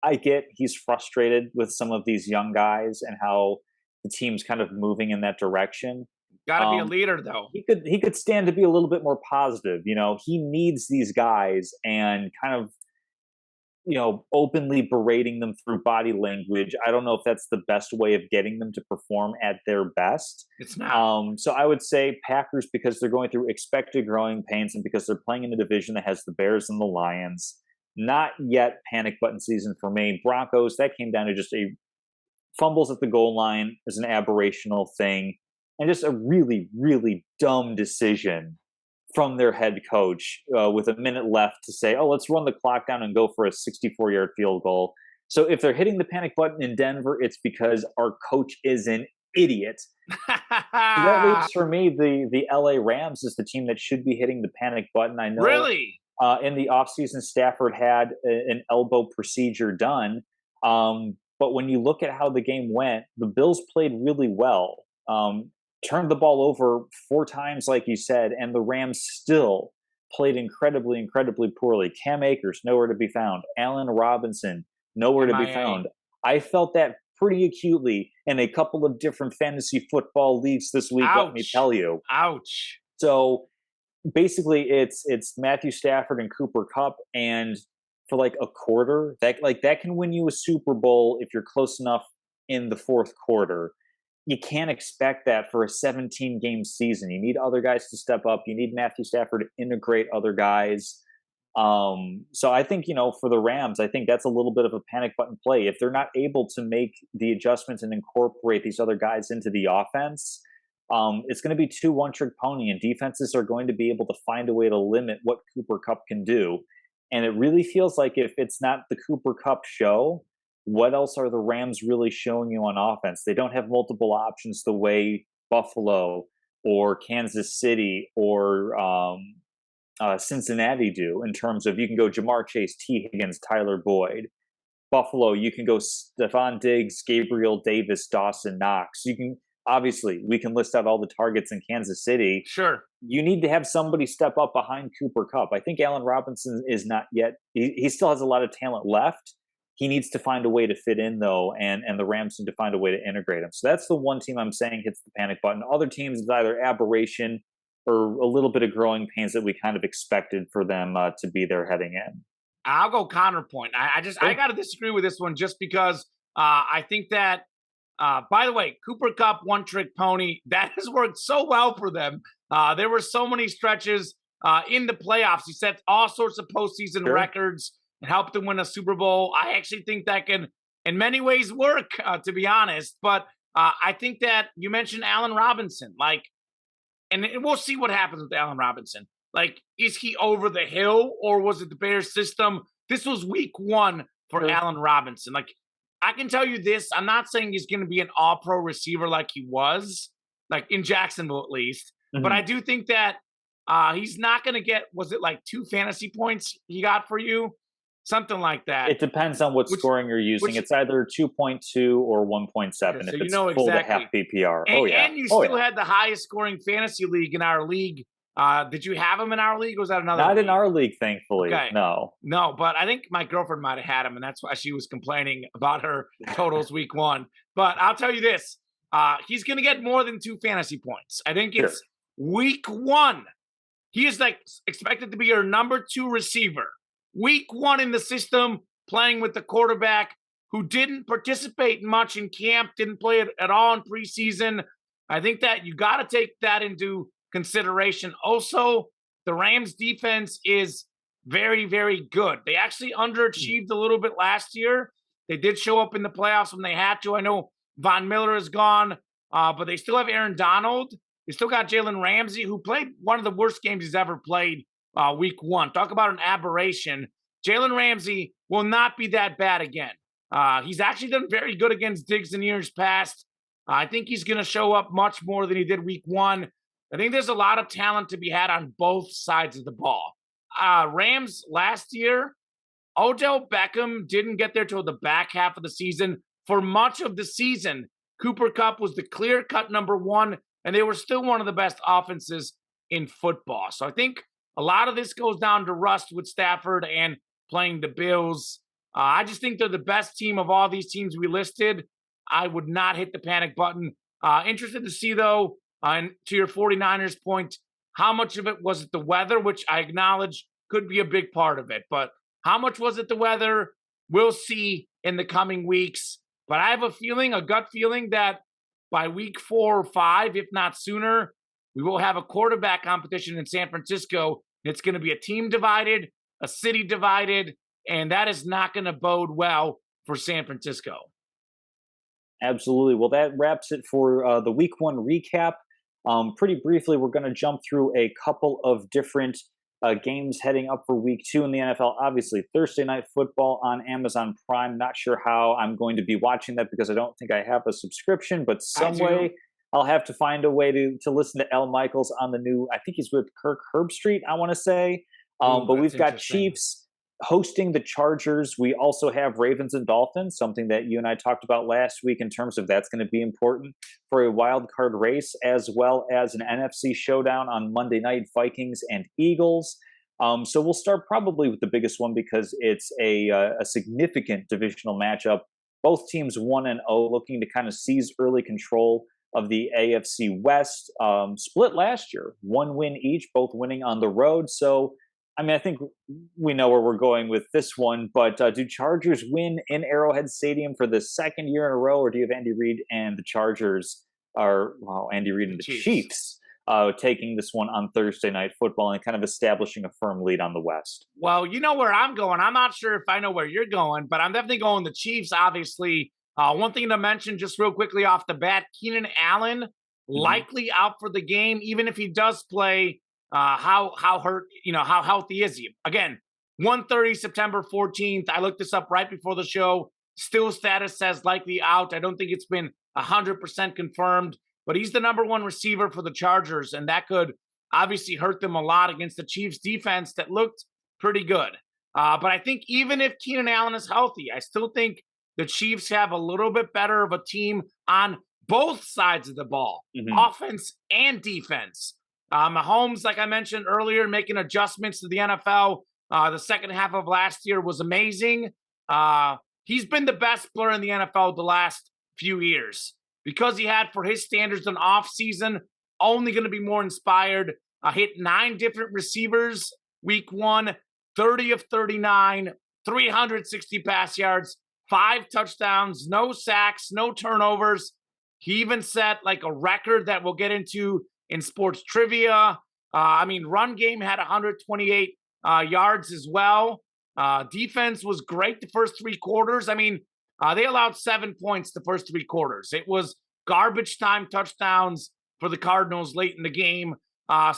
I get he's frustrated with some of these young guys and how the team's kind of moving in that direction. Got to be a leader, though. He could stand to be a little bit more positive. He needs these guys and kind of, openly berating them through body language. I don't know if that's the best way of getting them to perform at their best. It's not. So I would say Packers because they're going through expected growing pains and because they're playing in a division that has the Bears and the Lions. Not yet panic button season for me. Broncos, that came down to just a fumbles at the goal line is an aberrational thing and just a really, really dumb decision from their head coach with a minute left to say, oh, let's run the clock down and go for a 64-yard field goal. So if they're hitting the panic button in Denver, it's because our coach isn't idiot. So that leaves for me the LA Rams is the team that should be hitting the panic button. I know Really? in the offseason, Stafford had an elbow procedure done. But when you look at how the game went, the Bills played really well, turned the ball over 4 times, like you said, and the Rams still played incredibly, incredibly poorly. Cam Akers, nowhere to be found. Allen Robinson, nowhere to be MIA. found. I felt that pretty acutely in a couple of different fantasy football leagues this week, let me Ouch. tell you. Ouch. So basically it's Matthew Stafford and Cooper Cup, and for like a quarter, that can win you a Super Bowl if you're close enough in the fourth quarter. You can't expect that for a 17 game season. You need other guys to step up. You need Matthew Stafford to integrate other guys. So I think, for the Rams, I think that's a little bit of a panic button play. If they're not able to make the adjustments and incorporate these other guys into the offense, it's going to be too one-trick pony, and defenses are going to be able to find a way to limit what Cooper Cup can do. And it really feels like if it's not the Cooper Cup show, what else are the Rams really showing you on offense? They don't have multiple options the way Buffalo or Kansas City or Cincinnati do, in terms of you can go Jamar Chase, T. Higgins, Tyler Boyd. Buffalo, you can go Stephon Diggs, Gabriel Davis, Dawson Knox. You can obviously we can list out all the targets in Kansas City. Sure. You need to have somebody step up behind Cooper Cup. I think Allen Robinson is not yet. He still has a lot of talent left. He needs to find a way to fit in though, and the Rams need to find a way to integrate him. So that's the one team I'm saying hits the panic button. Other teams, it's either aberration or a little bit of growing pains that we kind of expected for them to be there heading in. I'll go counterpoint. I got to disagree with this one just because I think that, by the way, Cooper Cup, one trick pony, that has worked so well for them. There were so many stretches in the playoffs. He set all sorts of postseason records and helped them win a Super Bowl. I actually think that can, in many ways, work, to be honest. But I think that you mentioned Allen Robinson, and we'll see what happens with Allen Robinson. Is he over the hill, or was it the Bears system? This was week 1 for Allen Robinson. I can tell you this. I'm not saying he's going to be an all-pro receiver like he was, in Jacksonville at least. Mm-hmm. But I do think that he's not going to get, was it 2 fantasy points he got for you? Something like that. It depends on what scoring you're using. It's either 2.2 or 1.7 so if it's full to half PPR. And you still had the highest scoring fantasy league in our league. Did you have him in our league, or was that another Not league? In our league, thankfully. Okay. No, but I think my girlfriend might have had him, and that's why she was complaining about her totals week 1. But I'll tell you this. He's going to get more than 2 fantasy points. I think it's week 1. He is expected to be your number 2 receiver. Week 1 in the system, playing with the quarterback who didn't participate much in camp, didn't play it at all in preseason. I think that you got to take that into consideration. Also, the Rams defense is very, very good. They actually underachieved a little bit last year. They did show up in the playoffs when they had to. I know Von Miller is gone, but they still have Aaron Donald. They still got Jalen Ramsey, who played one of the worst games he's ever played week 1. Talk about an aberration. Jalen Ramsey will not be that bad again. He's actually done very good against Diggs in years past. I think he's going to show up much more than he did week 1. I think there's a lot of talent to be had on both sides of the ball. Rams last year, Odell Beckham didn't get there till the back half of the season. For much of the season, Cooper Kupp was the clear-cut number 1, and they were still one of the best offenses in football. So I think a lot of this goes down to rust with Stafford and playing the Bills. I just think they're the best team of all these teams we listed. I would not hit the panic button. Interested to see, though, and to your 49ers point, how much of it was it the weather, which I acknowledge could be a big part of it. But how much was it the weather? We'll see in the coming weeks. But I have a gut feeling that by week 4 or 5, if not sooner, we will have a quarterback competition in San Francisco. It's going to be a team divided, a city divided, and that is not going to bode well for San Francisco. Absolutely. Well, that wraps it for the week 1 recap. Pretty briefly, we're going to jump through a couple of different games heading up for week 2 in the NFL. Obviously, Thursday Night Football on Amazon Prime. Not sure how I'm going to be watching that because I don't think I have a subscription, but I some do. way I'll have to find a way to listen to Al Michaels on the new, I think he's with Kirk Herbstreit, I want to say. Ooh, But that's we've got interesting. Chiefs hosting the Chargers. We also have Ravens and Dolphins, something that you and I talked about last week in terms of that's going to be important for a wild card race, as well as an NFC showdown on Monday night, Vikings and Eagles. So we'll start probably with the biggest one because it's a significant divisional matchup. Both teams 1-0, looking to kind of seize early control of the AFC West. Split last year, one win each, both winning on the road. So, I mean, I think we know where we're going with this one. But do Chargers win in Arrowhead Stadium for the second year in a row, or do you have Andy Reid and the Chargers, or well, Andy Reid The and the Chiefs. Chiefs? Taking this one on Thursday Night Football and kind of establishing a firm lead on the West. Well, you know where I'm going. I'm not sure if I know where you're going, but I'm definitely going the Chiefs, obviously. One thing to mention just real quickly off the bat, Keenan Allen Mm-hmm. likely out for the game, even if he does play. How hurt, how healthy is he? Again, 1:30 September 14th. I looked this up right before the show. Still status says likely out. I don't think it's been 100% confirmed, but he's the number one receiver for the Chargers, and that could obviously hurt them a lot against the Chiefs defense that looked pretty good. But I think even if Keenan Allen is healthy, I still think the Chiefs have a little bit better of a team on both sides of the ball, Mm-hmm. offense and defense. Mahomes, like I mentioned earlier, making adjustments to the NFL. The second half of last year was amazing. He's been the best player in the NFL the last few years because he had, for his standards, an off season, only going to be more inspired. Hit 9 different receivers week 1, 30 of 39, 360 pass yards, 5 touchdowns, no sacks, no turnovers. He even set like a record that we'll get into in sports trivia. Run game had 128 yards as well. Defense was great the first 3 quarters. They allowed 7 points the first 3 quarters. It was garbage time touchdowns for the Cardinals late in the game.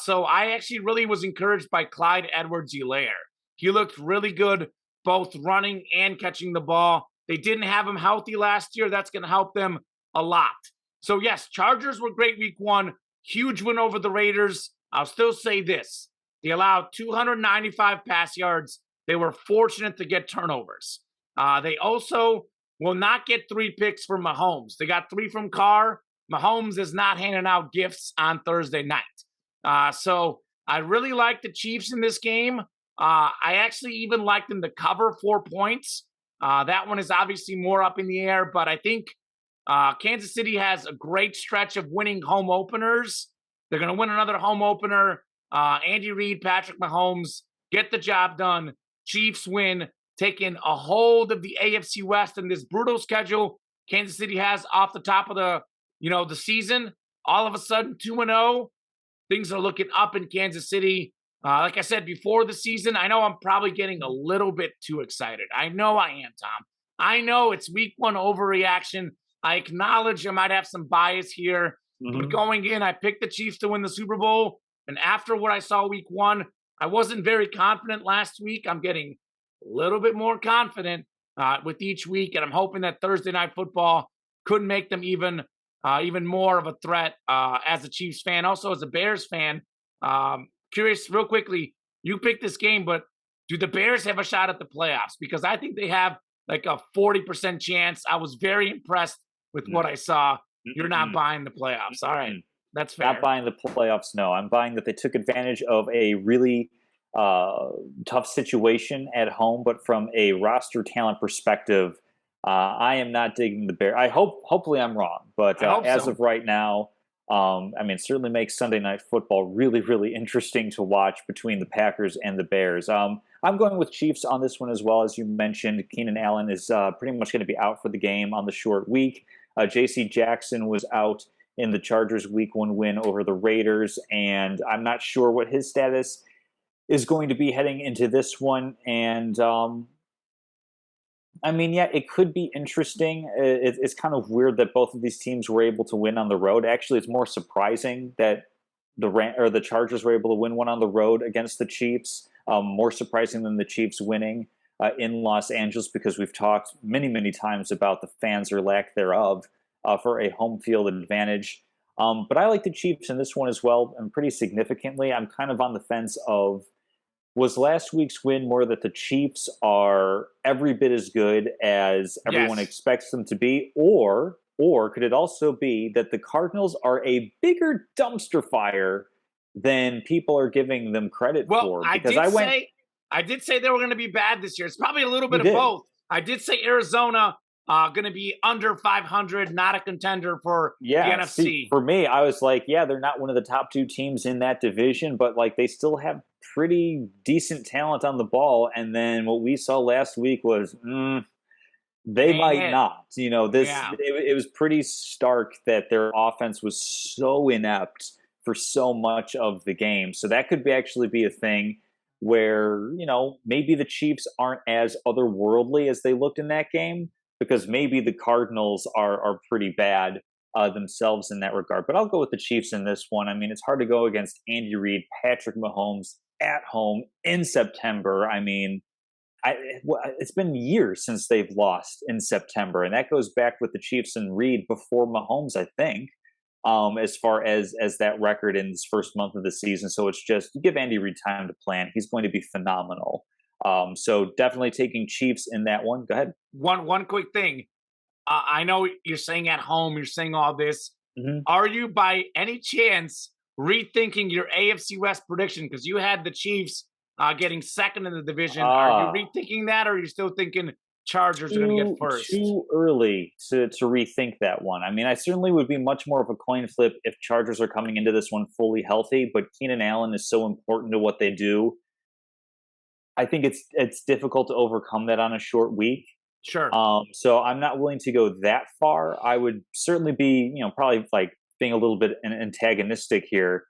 So I actually really was encouraged by Clyde Edwards-Helaire. He looked really good, both running and catching the ball. They didn't have him healthy last year. That's going to help them a lot. So yes, Chargers were great week 1. Huge win over the Raiders. I'll still say this. They allowed 295 pass yards. They were fortunate to get turnovers. They also will not get 3 picks from Mahomes. They got 3 from Carr. Mahomes is not handing out gifts on Thursday night. So I really like the Chiefs in this game. I actually even like them to cover 4 points. That one is obviously more up in the air, but I think Kansas City has a great stretch of winning home openers. They're going to win another home opener. Andy Reid, Patrick Mahomes get the job done. Chiefs win, taking a hold of the AFC West in this brutal schedule Kansas City has off the top of the season. All of a sudden, 2-0. Things are looking up in Kansas City. Like I said before the season, I know I'm probably getting a little bit too excited. I know I am, Tom. I know it's week 1 overreaction. I acknowledge I might have some bias here, but going in, I picked the Chiefs to win the Super Bowl. And after what I saw week 1, I wasn't very confident last week. I'm getting a little bit more confident with each week, and I'm hoping that Thursday Night Football could make them even more of a threat as a Chiefs fan. Also, as a Bears fan, curious real quickly, you picked this game, but do the Bears have a shot at the playoffs? Because I think they have like a 40% chance. I was very impressed with what I saw. You're not buying the playoffs. All right. That's fair. Not buying the playoffs, no. I'm buying that they took advantage of a really tough situation at home, but from a roster talent perspective, I am not digging the Bears. Hopefully I'm wrong, but as of right now, certainly makes Sunday Night Football really, really interesting to watch between the Packers and the Bears. I'm going with Chiefs on this one as well. As you mentioned, Keenan Allen is pretty much going to be out for the game on the short week. J.C. Jackson was out in the Chargers' week 1 win over the Raiders, and I'm not sure what his status is going to be heading into this one. And it could be interesting. It's kind of weird that both of these teams were able to win on the road. Actually, it's more surprising that the Chargers were able to win one on the road against the Chiefs. More surprising than the Chiefs winning in Los Angeles, because we've talked many, many times about the fans or lack thereof for a home field advantage. But I like the Chiefs in this one as well, and pretty significantly. I'm kind of on the fence of, was last week's win more that the Chiefs are every bit as good as everyone Yes. expects them to be, or could it also be that the Cardinals are a bigger dumpster fire than people are giving them credit Well, for? I Because did say I did say they were going to be bad this year. It's probably a little you bit of did. both. I did say Arizona going to be under 500, not a contender for the Yeah, see, NFC. for me, I was like, yeah, they're not one of the top two teams in that division, but like they still have pretty decent talent on the ball. And then what we saw last week was, they Ain't might it? not. Yeah. It was pretty stark that their offense was so inept for so much of the game. So that could actually be a thing where, maybe the Chiefs aren't as otherworldly as they looked in that game, because maybe the Cardinals are pretty bad themselves in that regard. But I'll go with the Chiefs in this one. I mean, it's hard to go against Andy Reid, Patrick Mahomes at home in September. I mean, it's been years since they've lost in September, and that goes back with the Chiefs and Reid before Mahomes, I think, as far as that record in this first month of the season. So it's just, you give Andy Reid time to plan. He's going to be phenomenal. So definitely taking Chiefs in that one. Go ahead. One quick thing. I know you're saying at home, you're saying all this. Mm-hmm. Are you by any chance rethinking your AFC West prediction? Because you had the Chiefs getting second in the division. Are you rethinking that, or are you still thinking Chargers are going to get first? Too early to rethink that one. I mean, I certainly would be much more of a coin flip if Chargers are coming into this one fully healthy, but Keenan Allen is so important to what they do. I think it's difficult to overcome that on a short week. Sure. So I'm not willing to go that far. I would certainly be, probably like being a little bit antagonistic here.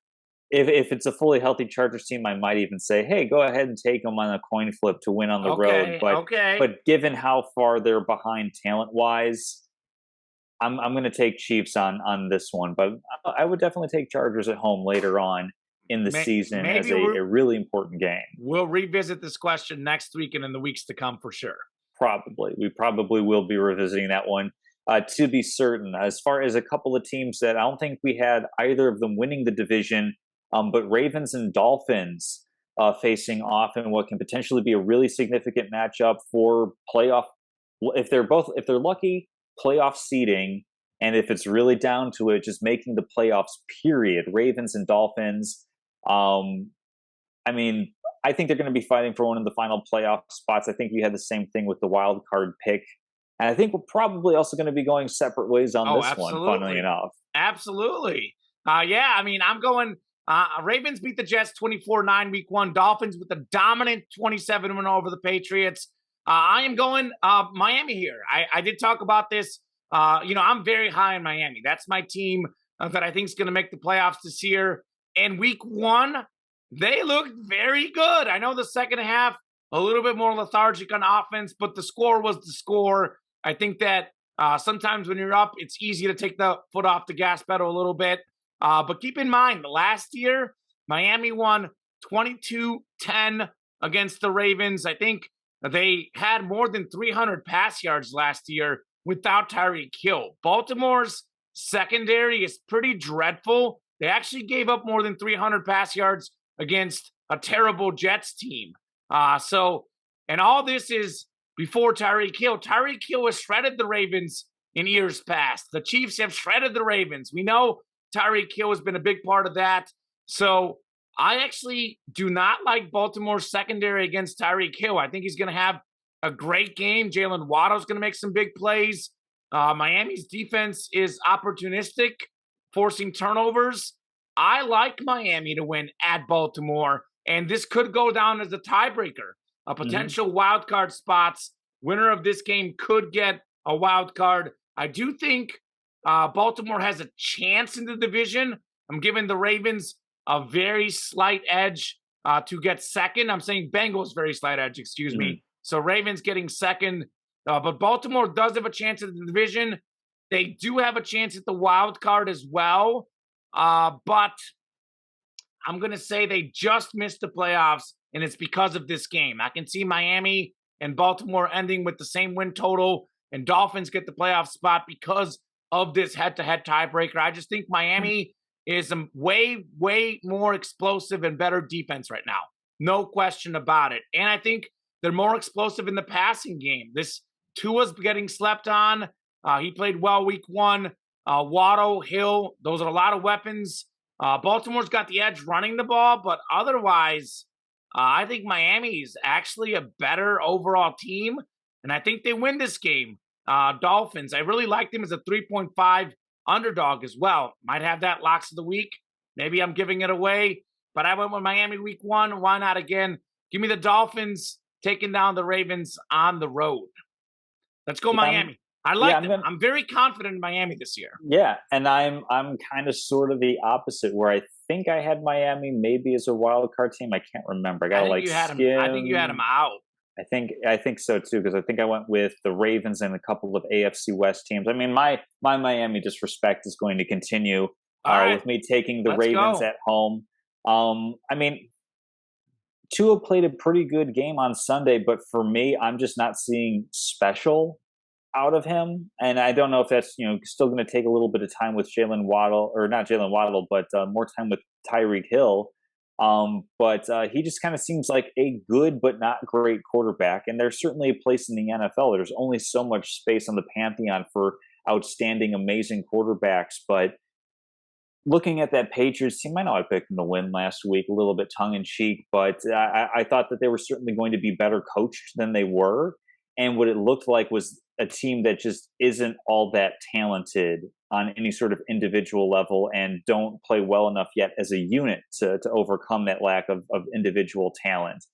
If it's a fully healthy Chargers team, I might even say, hey, go ahead and take them on a coin flip to win on the road. But given how far they're behind talent wise, I'm going to take Chiefs on this one. But I would definitely take Chargers at home later on in the season as a really important game. We'll revisit this question next week and in the weeks to come for sure. We probably will be revisiting that one to be certain. As far as a couple of teams that I don't think we had either of them winning the division, but Ravens and Dolphins facing off in what can potentially be a really significant matchup for playoff. If they're lucky, playoff seeding, and if it's really down to it, just making the playoffs. Period. Ravens and Dolphins. I mean, I think they're going to be fighting for one of the final playoff spots. I think you had the same thing with the wild card pick. And I think we're probably also going to be going separate ways on this one, funnily enough. Absolutely. Yeah, I mean, I'm going Ravens beat the Jets 24-9 week 1. Dolphins with a dominant 27 win over the Patriots. I am going Miami here. I did talk about this. I'm very high in Miami. That's my team that I think is going to make the playoffs this year. And week 1, they looked very good. I know the second half, a little bit more lethargic on offense, but the score was the score. I think that sometimes when you're up, it's easy to take the foot off the gas pedal a little bit. But keep in mind, last year, Miami won 22-10 against the Ravens. I think they had more than 300 pass yards last year without Tyreek Hill. Baltimore's secondary is pretty dreadful. They actually gave up more than 300 pass yards against a terrible Jets team. And all this is before Tyreek Hill. Tyreek Hill has shredded the Ravens in years past. The Chiefs have shredded the Ravens. We know Tyreek Hill has been a big part of that. So I actually do not like Baltimore's secondary against Tyreek Hill. I think he's going to have a great game. Jalen Waddle's going to make some big plays. Miami's defense is opportunistic, forcing turnovers. I like Miami to win at Baltimore, and this could go down as a tiebreaker. A potential wild card spots. Winner of this game could get a wild card. I do think Baltimore has a chance in the division. I'm giving the Ravens a very slight edge to get second. I'm saying Bengals very slight edge, excuse me. So Ravens getting second. But Baltimore does have a chance at the division. They do have a chance at the wild card as well. But I'm going to say they just missed the playoffs, and it's because of this game. I can see Miami and Baltimore ending with the same win total, and Dolphins get the playoff spot because of this head-to-head tiebreaker. I just think Miami is a way more explosive and better defense right now. No question about it. And I think they're more explosive in the passing game. This Tua's getting slept on. He played well week one. Waddle, Hill, those are a lot of weapons. Baltimore's got the edge running the ball, but otherwise, I think Miami is actually a better overall team, and I think they win this game. Dolphins, I really like them as a 3.5 underdog as well. Might have that locks of the week. Maybe I'm giving it away, but I went with Miami week one. Why not again? Give me the Dolphins taking down the Ravens on the road. Let's go, Miami. I like them. I'm very confident in Miami this year. Yeah, and I'm kind of sort of the opposite, where I think I had Miami maybe as a wild card team. I can't remember. I got to like skim. I think you had them out. I think so too, because I think I went with the Ravens and a couple of AFC West teams. I mean, my Miami disrespect is going to continue with me taking the Ravens at home. I mean, Tua played a pretty good game on Sunday, but for me, I'm just not seeing special out of him, and I don't know if that's still going to take a little bit of time with Jalen Waddle, or not Jalen Waddle, but more time with Tyreek Hill. But he just kind of seems like a good but not great quarterback, and there's certainly a place in the NFL. There's only so much space on the pantheon for outstanding, amazing quarterbacks. But looking at that Patriots team, I know I picked them to win last week, a little bit tongue in cheek, but I thought that they were certainly going to be better coached than they were. And what it looked like was a team that just isn't all that talented on any sort of individual level and don't play well enough yet as a unit to overcome that lack of individual talent.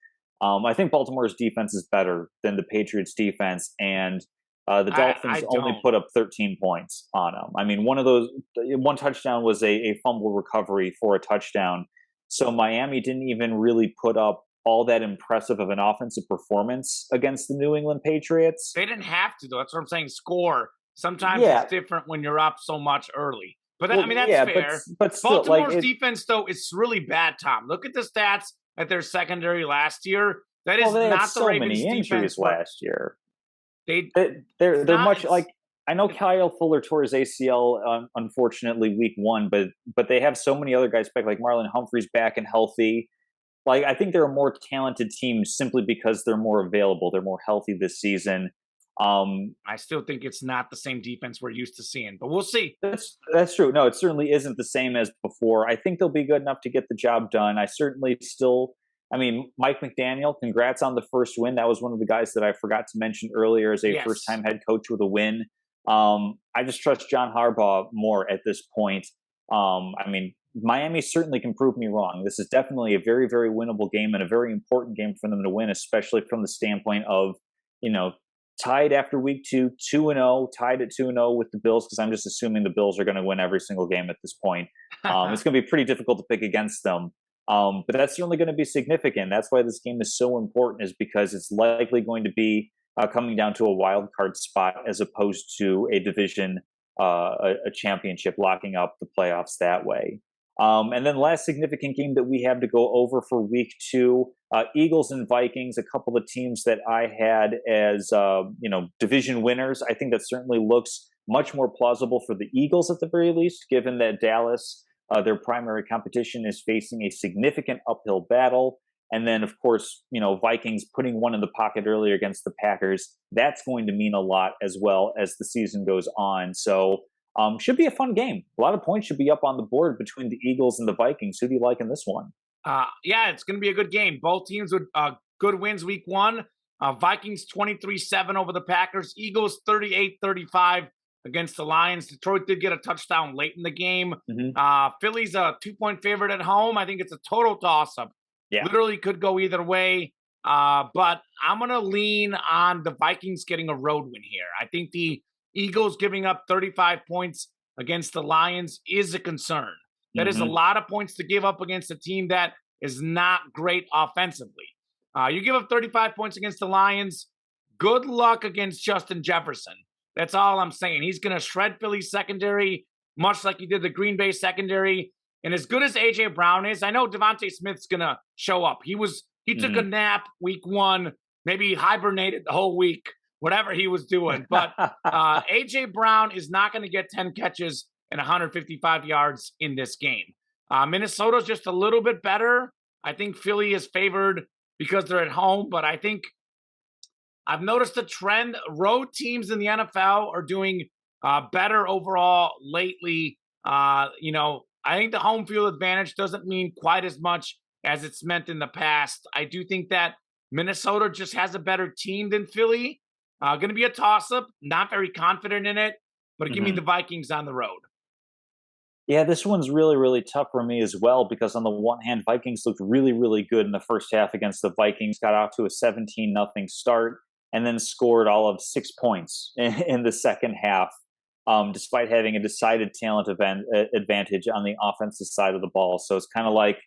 I think Baltimore's defense is better than the Patriots' defense, and the Dolphins only put up 13 points on them. I mean, one touchdown was a fumble recovery for a touchdown. So Miami didn't even really put up all that impressive of an offensive performance against the New England Patriots. They didn't have to, though. That's what I'm saying. Score. Sometimes it's different when you're up so much early. But that's fair. But still, Baltimore's defense, though, is really bad, Tom. Look at the stats at their secondary last year. That is not the Ravens' defense last year. They're much like, I know Kyle Fuller tore his ACL, unfortunately, week one, but they have so many other guys back, like Marlon Humphrey's back and healthy. Like, I think they're a more talented team simply because they're more available. They're more healthy this season. I still think it's not the same defense we're used to seeing, but we'll see. That's true. No, it certainly isn't the same as before. I think they'll be good enough to get the job done. Mike McDaniel, congrats on the first win. That was one of the guys that I forgot to mention earlier as a first-time head coach with a win. I just trust John Harbaugh more at this point. Miami certainly can prove me wrong. This is definitely a very, very winnable game and a very important game for them to win, especially from the standpoint of, tied after week 2, 2-0, tied at 2-0 with the Bills, because I'm just assuming the Bills are going to win every single game at this point. It's going to be pretty difficult to pick against them. But that's certainly going to be significant. That's why this game is so important, is because it's likely going to be coming down to a wild card spot as opposed to a division, a championship, locking up the playoffs that way. And then last significant game that we have to go over for week 2, Eagles and Vikings, a couple of teams that I had as, division winners. I think that certainly looks much more plausible for the Eagles at the very least, given that Dallas, their primary competition, is facing a significant uphill battle. And then, of course, Vikings putting one in the pocket earlier against the Packers. That's going to mean a lot as well as the season goes on. So should be a fun game. A lot of points should be up on the board between the Eagles and the Vikings. Who do you like in this one? It's going to be a good game. Both teams with good wins week 1. Vikings 23-7 over the Packers. Eagles 38-35 against the Lions. Detroit did get a touchdown late in the game. Mm-hmm. Philly's a 2-point favorite at home. I think it's a total toss-up. Yeah. Literally could go either way. But I'm going to lean on the Vikings getting a road win here. I think the Eagles giving up 35 points against the Lions is a concern. That is a lot of points to give up against a team that is not great offensively. You give up 35 points against the Lions, good luck against Justin Jefferson. That's all I'm saying. He's going to shred Philly's secondary, much like he did the Green Bay secondary. And as good as A.J. Brown is, I know Devontae Smith's going to show up. He took a nap week 1, maybe hibernated the whole week, whatever he was doing. But A.J. Brown is not going to get 10 catches and 155 yards in this game. Minnesota's just a little bit better. I think Philly is favored because they're at home, but I think I've noticed a trend. Road teams in the NFL are doing better overall lately. I think the home field advantage doesn't mean quite as much as it's meant in the past. I do think that Minnesota just has a better team than Philly. Going to be a toss-up. Not very confident in it, but give me the Vikings on the road. Yeah, this one's really, really tough for me as well because on the one hand, Vikings looked really, really good in the first half against the Vikings, got out to a 17-0 start, and then scored all of 6 points in the second half, despite having a decided talent advantage on the offensive side of the ball. So it's kind of like,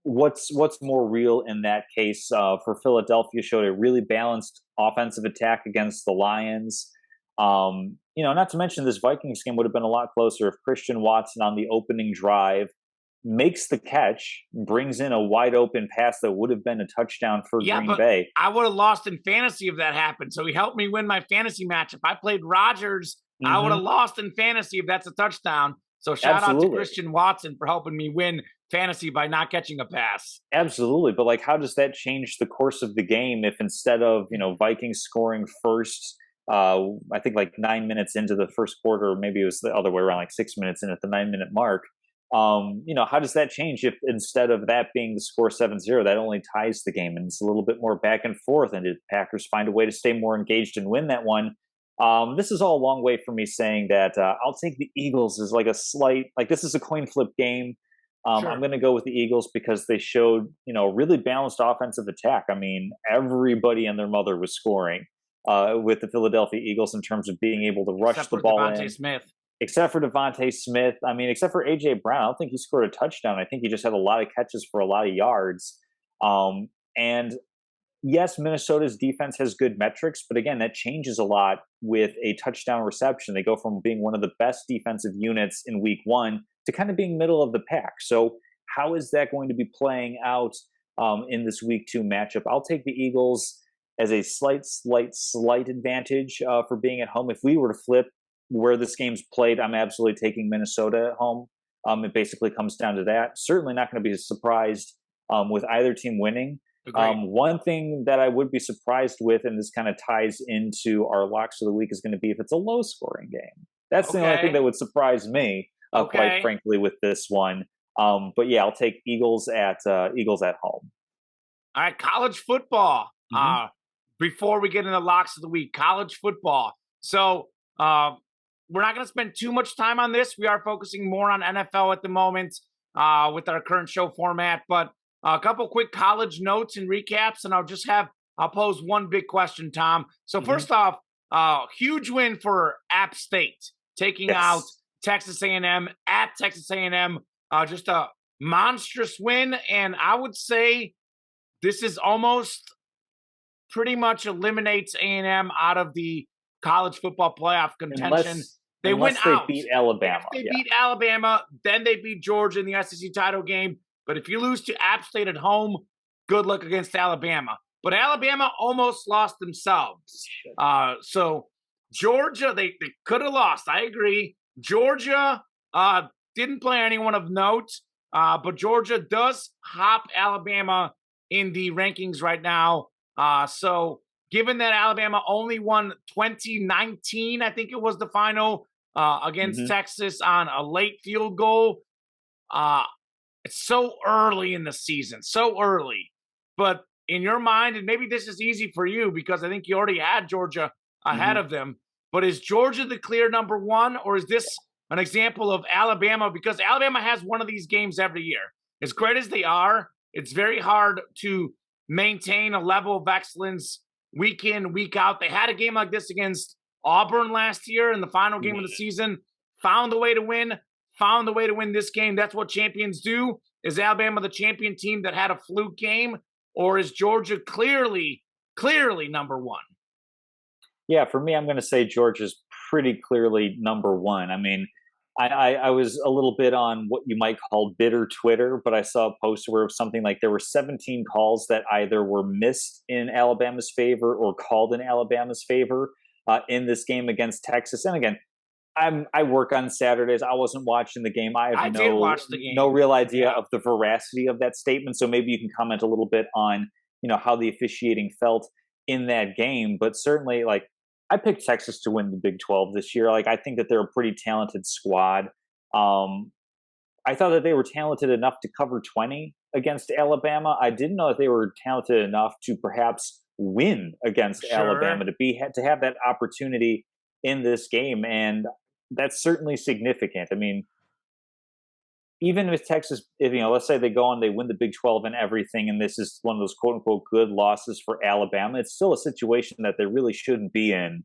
what's more real in that case? For Philadelphia, showed a really balanced offensive attack against the Lions. Not to mention this Vikings game would have been a lot closer if Christian Watson on the opening drive makes the catch, brings in a wide open pass that would have been a touchdown for Green Bay. I would have lost in fantasy if that happened. So he helped me win my fantasy match. If I played Rodgers, I would have lost in fantasy if that's a touchdown. So shout out to Christian Watson for helping me win fantasy by not catching a pass. Absolutely. But how does that change the course of the game if instead of, Vikings scoring first, I think 9 minutes into the first quarter, or maybe it was the other way around, 6 minutes in at the 9-minute mark. How does that change if instead of that being the score 7-0, that only ties the game and it's a little bit more back and forth, and did Packers find a way to stay more engaged and win that one? This is all a long way from me saying that I'll take the Eagles as a slight, this is a coin flip game. Sure. I'm going to go with the Eagles because they showed, really balanced offensive attack. I mean, everybody and their mother was scoring with the Philadelphia Eagles in terms of being able to rush the ball in. Smith. Except for Devontae Smith. I mean, except for A.J. Brown, I don't think he scored a touchdown. I think he just had a lot of catches for a lot of yards. And yes, Minnesota's defense has good metrics, but again, that changes a lot with a touchdown reception. They go from being one of the best defensive units in week 1 to kind of being middle of the pack. So how is that going to be playing out in this week 2 matchup? I'll take the Eagles as a slight advantage for being at home. If we were to flip where this game's played, I'm absolutely taking Minnesota at home. It basically comes down to that. Certainly not going to be surprised with either team winning. One thing that I would be surprised with, and this kind of ties into our locks of the week, is going to be if it's a low-scoring game. That's the only thing that would surprise me, quite frankly, with this one. But yeah, I'll take Eagles at home. All right, college football. Before we get into locks of the week, college football. So we're not going to spend too much time on this. We are focusing more on NFL at the moment with our current show format. But a couple quick college notes and recaps, and I'll pose one big question, Tom. So first off, huge win for App State, taking out Texas A&M at Texas A&M. Just a monstrous win, and I would say this is almost pretty much eliminates A&M out of the college football playoff contention. Unless they beat Alabama. If they beat Alabama, then they beat Georgia in the SEC title game. But if you lose to App State at home, good luck against Alabama. But Alabama almost lost themselves. So Georgia, they could have lost. I agree. Georgia didn't play anyone of note, but Georgia does hop Alabama in the rankings right now. So given that Alabama only won 2019, I think it was the final against Texas on a late field goal. It's so early in the season, so early. But in your mind, and maybe this is easy for you because I think you already had Georgia ahead of them, but is Georgia the clear number 1, or is this an example of Alabama? Because Alabama has one of these games every year. As great as they are, it's very hard to maintain a level of excellence week in, week out. They had a game like this against Auburn last year in the final game of the season, found a way to win this game. That's what champions do. Is Alabama the champion team that had a fluke game, or is Georgia clearly number 1? Yeah, for me, I'm going to say Georgia's pretty clearly number 1. I mean, I was a little bit on what you might call bitter Twitter, but I saw a post where it was something like there were 17 calls that either were missed in Alabama's favor or called in Alabama's favor in this game against Texas. And again, I work on Saturdays. I wasn't watching the game. I have I did watch the no game. real idea Yeah, of the veracity of that statement. So maybe you can comment a little bit on how the officiating felt in that game. But certainly, like, I picked Texas to win the Big 12 this year. Like, I think that they're a pretty talented squad. Um, I thought that they were talented enough to cover 20 against Alabama. I didn't know that they were talented enough to perhaps win against sure, Alabama, to have that opportunity in this game, and that's certainly significant. I mean, even if Texas, if, let's say they go on, they win the Big 12 and everything, and this is one of those quote unquote good losses for Alabama, it's still a situation that they really shouldn't be in,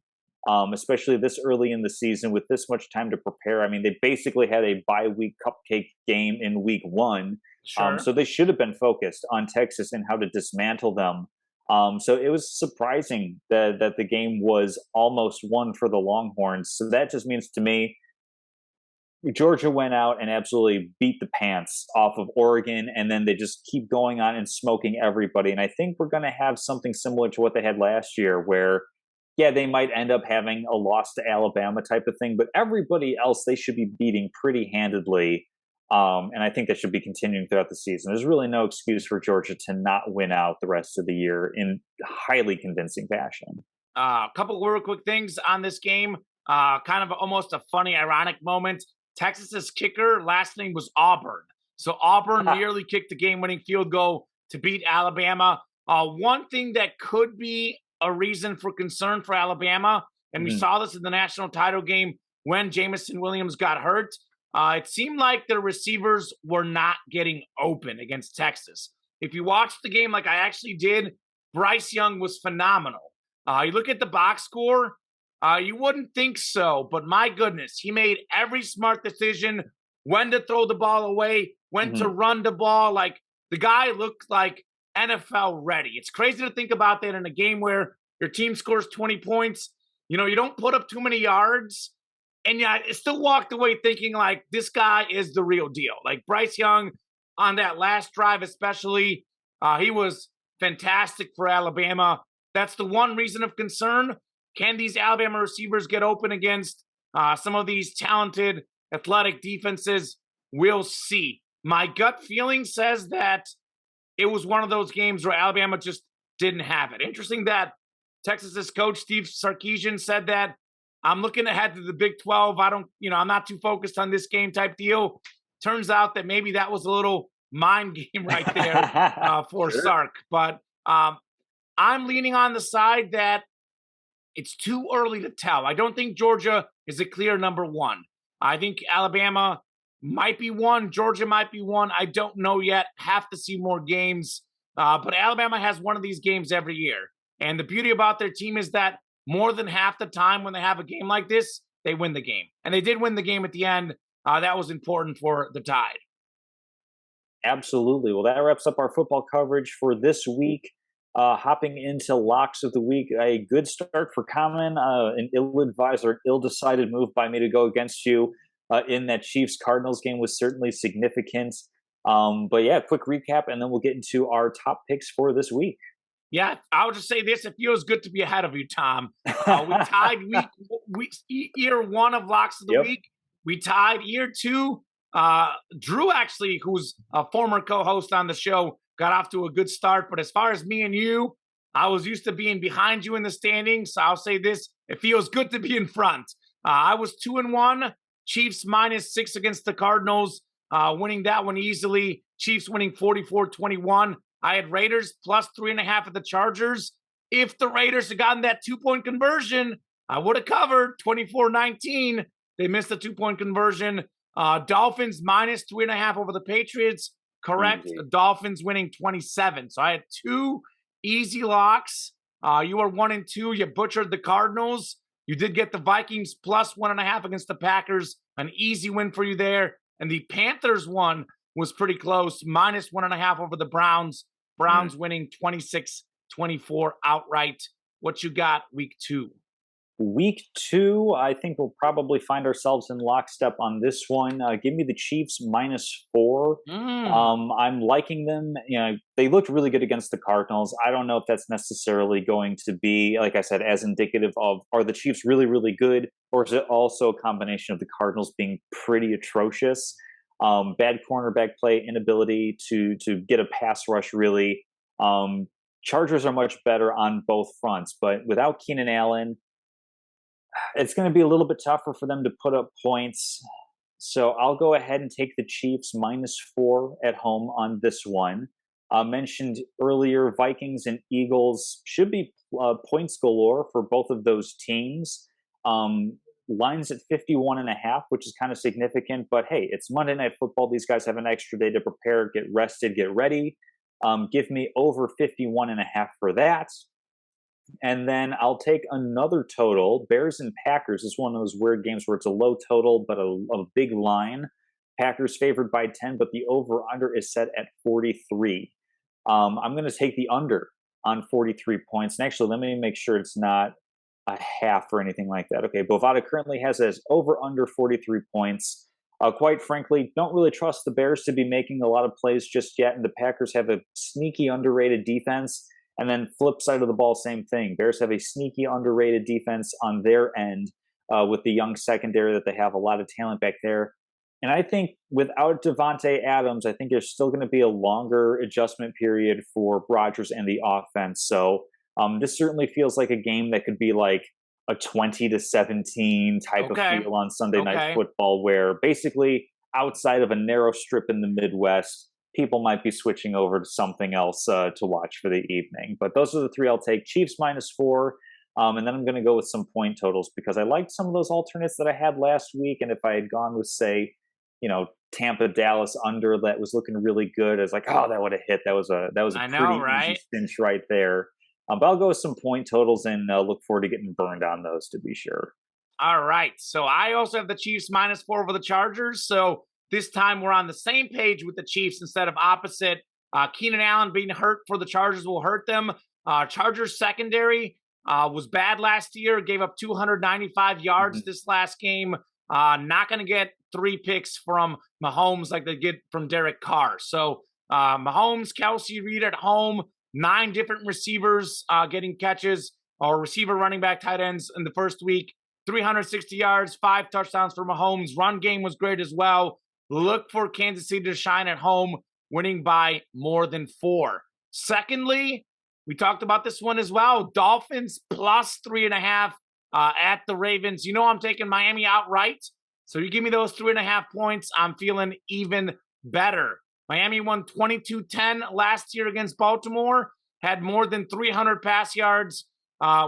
especially this early in the season with this much time to prepare. I mean, they basically had a bye week cupcake game in week one. sure. So they should have been focused on Texas and how to dismantle them. So it was surprising that the game was almost won for the Longhorns. So that just means to me, Georgia went out and absolutely beat the pants off of Oregon, and then they just keep going on and smoking everybody. And I think we're going to have something similar to what they had last year, where, yeah, they might end up having a loss to Alabama type of thing, but everybody else they should be beating pretty handedly. And I think that should be continuing throughout the season. There's really no excuse for Georgia to not win out the rest of the year in highly convincing fashion. A couple real quick things on this game. Kind of almost a funny, ironic moment. Texas's kicker last name was Auburn, so Auburn nearly kicked the game-winning field goal to beat Alabama. One thing that could be a reason for concern for Alabama, and we Mhm. saw this in the national title game when Jamison Williams got hurt. It seemed like the receivers were not getting open against Texas. If you watch the game like I actually did, Bryce Young was phenomenal. You look at the box score, you wouldn't think so, but my goodness, he made every smart decision when to throw the ball away, when to Mhm. run the ball. Like, the guy looked like NFL ready. It's crazy to think about that in a game where your team scores 20 points. You don't put up too many yards. And yeah, I still walked away thinking like this guy is the real deal. Like Bryce Young on that last drive, especially, he was fantastic for Alabama. That's the one reason of concern. Can these Alabama receivers get open against some of these talented, athletic defenses? We'll see. My gut feeling says that it was one of those games where Alabama just didn't have it. Interesting that Texas's coach, Steve Sarkisian, said that I'm looking ahead to the Big 12. I'm not too focused on this game type deal. Turns out that maybe that was a little mind game right there for Sure. Sark. But I'm leaning on the side that it's too early to tell. I don't think Georgia is a clear number one. I think Alabama might be one. Georgia might be one. I don't know yet. Have to see more games. But Alabama has one of these games every year. And the beauty about their team is that more than half the time when they have a game like this, they win the game. And they did win the game at the end. That was important for the Tide. Absolutely. Well, that wraps up our football coverage for this week. Hopping into locks of the week, a good start for Kamen, an ill-advised or ill-decided move by me to go against you in that Chiefs-Cardinals game was certainly significant. But yeah, quick recap, and then we'll get into our top picks for this week. Yeah, I'll just say this: it feels good to be ahead of you, Tom. We tied year one of locks of the Yep. week. We tied year two. Drew, actually, who's a former co-host on the show, got off to a good start. But as far as me and you, I was used to being behind you in the standings. So I'll say this: it feels good to be in front. I was 2-1. Chiefs -6 against the Cardinals, winning that one easily. Chiefs winning 44-21. I had Raiders plus 3.5 at the Chargers. If the Raiders had gotten that 2-point conversion, I would have covered 24-19. They missed the 2-point conversion. Dolphins -3.5 over the Patriots. Correct. Easy. Dolphins winning 27. So I had two easy locks. You were 1-2. You butchered the Cardinals. You did get the Vikings plus 1.5 against the Packers. An easy win for you there. And the Panthers one was pretty close. -1.5 over the Browns. Browns winning 26-24 outright. What you got week two? Week 2, I think we'll probably find ourselves in lockstep on this one. Give me the Chiefs -4. Mm, I'm liking them. You know, they looked really good against the Cardinals. I don't know if that's necessarily going to be, like I said, as indicative of are the Chiefs really, really good, or is it also a combination of the Cardinals being pretty atrocious? Bad cornerback play, inability to get a pass rush really. Um, Chargers are much better on both fronts, but without Keenan Allen, it's going to be a little bit tougher for them to put up points. So I'll go ahead and take the Chiefs -4 at home on this one. Mentioned earlier, Vikings and Eagles should be points galore for both of those teams. Lines at 51.5, which is kind of significant, but hey, it's Monday Night Football. These guys have an extra day to prepare, get rested, get ready. Give me over 51.5 for that. And then I'll take another total. Bears and Packers is one of those weird games where it's a low total, but a big line. Packers favored by 10, but the over under is set at 43. I'm going to take the under on 43 points. And actually, let me make sure it's not a half or anything like that. Okay, Bovada currently has as over under 43 points. Quite frankly, don't really trust the Bears to be making a lot of plays just yet. And the Packers have a sneaky underrated defense. And then flip side of the ball, same thing. Bears have a sneaky underrated defense on their end with the young secondary that they have a lot of talent back there. And I think without Devontae Adams, I think there's still going to be a longer adjustment period for Rodgers and the offense. So this certainly feels like a game that could be like a 20-17 type of okay. feel on Sunday Night Okay. Football, where basically outside of a narrow strip in the Midwest, people might be switching over to something else to watch for the evening. But those are the three I'll take. Chiefs -4. And then I'm going to go with some point totals because I liked some of those alternates that I had last week. And if I had gone with, say, Tampa Dallas under that was looking really good, I was like, oh, that would have hit. That was a I know, pretty easy right? cinch right there. But I'll go with some point totals and look forward to getting burned on those to be sure. All right. So I also have the Chiefs -4 over the Chargers. So this time we're on the same page with the Chiefs instead of opposite. Keenan Allen being hurt for the Chargers will hurt them. Chargers secondary was bad last year, gave up 295 yards Mhm. this last game. Not going to get 3 picks from Mahomes like they get from Derek Carr. So Mahomes, Kelsey, Reed at home, 9 different receivers getting catches or receiver, running back, tight ends in the first week. 360 yards, 5 touchdowns for Mahomes. Run game was great as well. Look for Kansas City to shine at home, winning by more than 4. Secondly, we talked about this one as well. Dolphins +3.5 at the Ravens. You know I'm taking Miami outright. So you give me those 3.5 points, I'm feeling even better. Miami won 22-10 last year against Baltimore, had more than 300 pass yards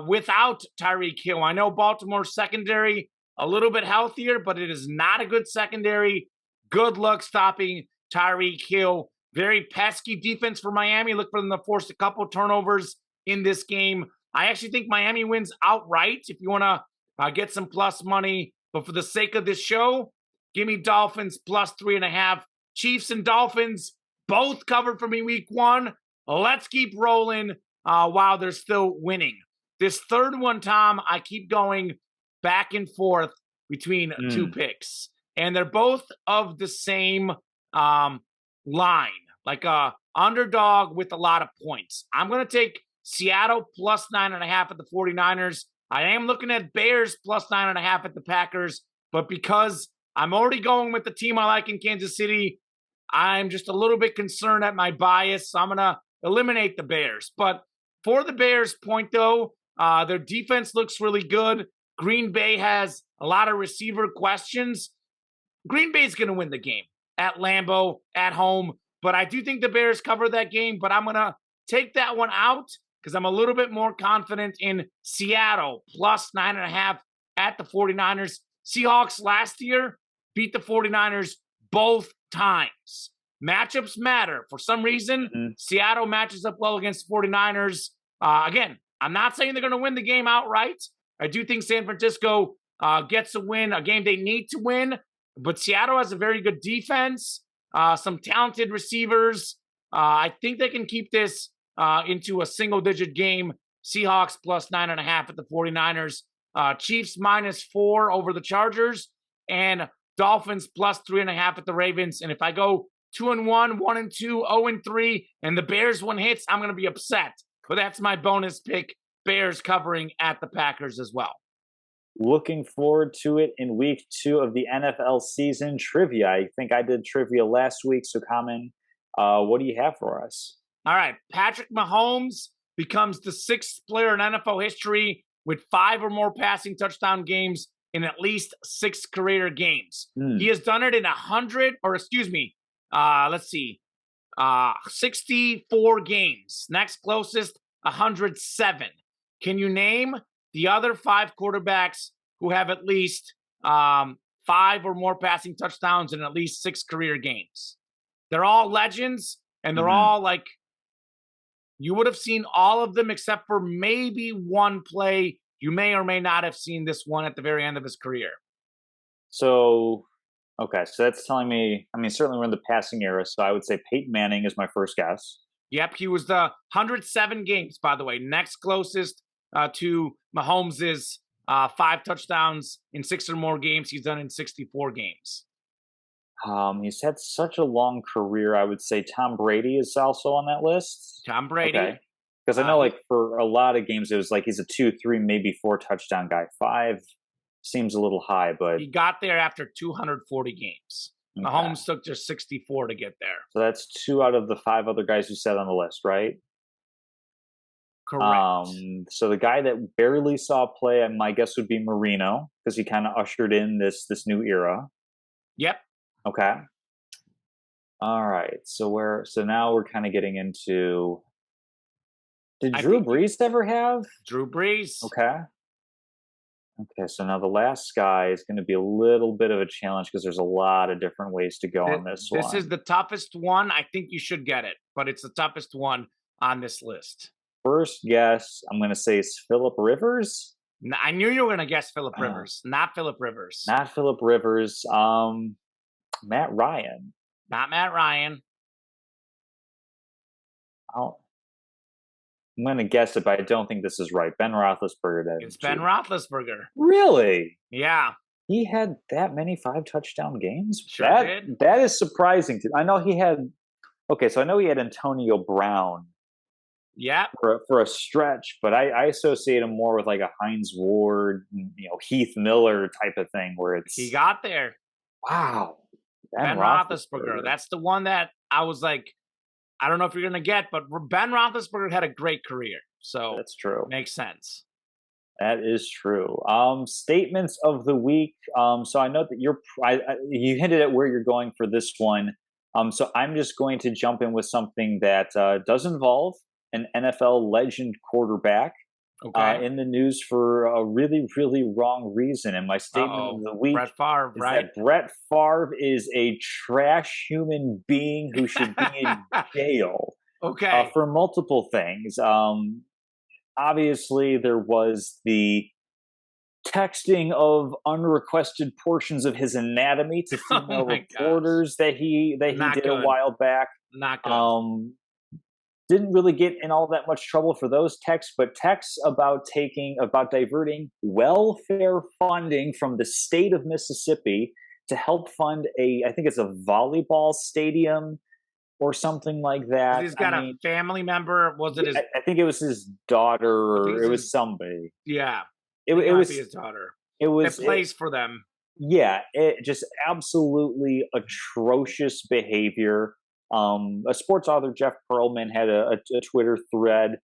without Tyreek Hill. I know Baltimore's secondary a little bit healthier, but it is not a good secondary. Good luck stopping Tyreek Hill. Very pesky defense for Miami. Look for them to force a couple turnovers in this game. I actually think Miami wins outright if you want to get some plus money. But for the sake of this show, give me Dolphins +3.5. Chiefs and Dolphins both covered for me week 1. Let's keep rolling while they're still winning. This third one, Tom, I keep going back and forth between 2 Mm. picks. And they're both of the same line, like a underdog with a lot of points. I'm going to take Seattle +9.5 at the 49ers. I am looking at Bears +9.5 at the Packers, but because I'm already going with the team I like in Kansas City, I'm just a little bit concerned at my bias. So I'm going to eliminate the Bears. But for the Bears point, though, their defense looks really good. Green Bay has a lot of receiver questions. Green Bay's going to win the game at Lambeau, at home. But I do think the Bears cover that game. But I'm going to take that one out because I'm a little bit more confident in Seattle +9.5 at the 49ers. Seahawks last year beat the 49ers both times. Matchups matter. For some reason, Mhm. Seattle matches up well against 49ers. Again, I'm not saying they're going to win the game outright. I do think San Francisco gets a win, a game they need to win. But Seattle has a very good defense, some talented receivers. I think they can keep this into a single-digit game. Seahawks +9.5 at the 49ers. Chiefs -4 over the Chargers, and Dolphins +3.5 at the Ravens. And if I go 2-1, 1-2, 0-3, and the Bears one hits, I'm going to be upset. But that's my bonus pick. Bears covering at the Packers as well. Looking forward to it in week 2 of the NFL season. Trivia. I think I did trivia last week, so Kamen, what do you have for us? All right. Patrick Mahomes becomes the 6th player in NFL history with 5 or more passing touchdown games in at least 6 career games. He has done it in 64 games. Next closest, 107. Can you name the other 5 quarterbacks who have at least 5 or more passing touchdowns in at least 6 career games? They're all legends, and they're all like, you would have seen all of them except for maybe one play. You may or may not have seen this one at the very end of his career. So, okay, so that's telling me, I mean, certainly we're in the passing era, so I would say Peyton Manning is my first guess. Yep, he was the 107 games, by the way. Next closest to Mahomes' 5 touchdowns in 6 or more games. He's done in 64 games. He's had such a long career. I would say Tom Brady is also on that list. Tom Brady. Okay. Because I know, like, for a lot of games, it was like he's a 2, 3, maybe 4 touchdown guy. 5 seems a little high, but he got there after 240 games. Okay. Mahomes took just 64 to get there. So that's 2 out of the 5 other guys you said on the list, right? Correct. So the guy that barely saw play, my guess would be Marino, because he kind of ushered in this new era. Yep. Okay. All right. So now we're kind of getting into. Did Drew Brees ever have? Drew Brees. Okay. Okay, so now the last guy is going to be a little bit of a challenge because there's a lot of different ways to go on this one. This is the toughest one. I think you should get it, but it's the toughest one on this list. First guess, I'm going to say is Phillip Rivers. I knew you were going to guess Phillip Rivers, not Phillip Rivers. Not Phillip Rivers. Matt Ryan. Not Matt Ryan. I'm going to guess it, but I don't think this is right. Ben Roethlisberger. It's Ben Roethlisberger. Really? Yeah. He had that many 5 touchdown games? Sure did. That is surprising. I know he had. Okay, so I know he had Antonio Brown. Yeah. For a stretch, but I associate him more with like a Hines Ward, Heath Miller type of thing, where it's he got there. Wow. Ben Roethlisberger. That's the one that I was like, I don't know if you're going to get, but Ben Roethlisberger had a great career. So that's true. Makes sense. That is true. Statements of the week. So I know that you hinted at where you're going for this one. So I'm just going to jump in with something that does involve an NFL legend quarterback in the news for a really, really wrong reason. And my statement of the week Brett Favre, is that Brett Favre is a trash human being who should be in jail for multiple things. Obviously, there was the texting of unrequested portions of his anatomy to female reporters that he did a while back. Not good. Didn't really get in all that much trouble for those texts, but texts about diverting welfare funding from the state of Mississippi to help fund I think it's a volleyball stadium or something like that. He's got a family member. Was it his? I think it was his daughter, or it was somebody. Yeah, it was his daughter. It plays for them. Yeah, it just absolutely atrocious behavior. A sports author, Jeff Pearlman, had a Twitter thread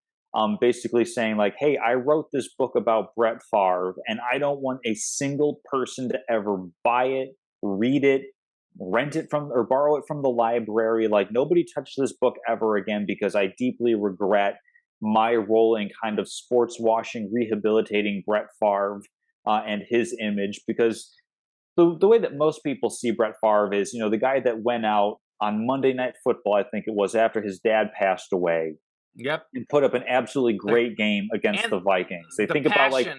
basically saying like, hey, I wrote this book about Brett Favre and I don't want a single person to ever buy it, read it, rent it from or borrow it from the library. Like nobody touch this book ever again because I deeply regret my role in kind of sports washing, rehabilitating Brett Favre and his image, because the way that most people see Brett Favre is, the guy that went out on Monday Night Football, I think it was, after his dad passed away. Yep. And put up an absolutely great game against the Vikings. They think about like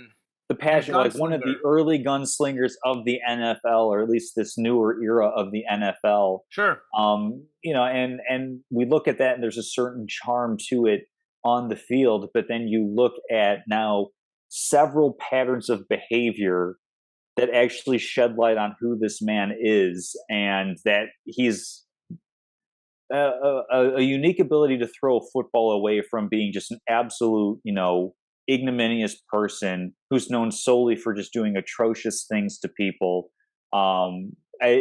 the passion, like one of the early gunslingers of the NFL, or at least this newer era of the NFL. Sure. And we look at that and there's a certain charm to it on the field, but then you look at now several patterns of behavior that actually shed light on who this man is, and that he's a unique ability to throw a football away from being just an absolute, ignominious person who's known solely for just doing atrocious things to people.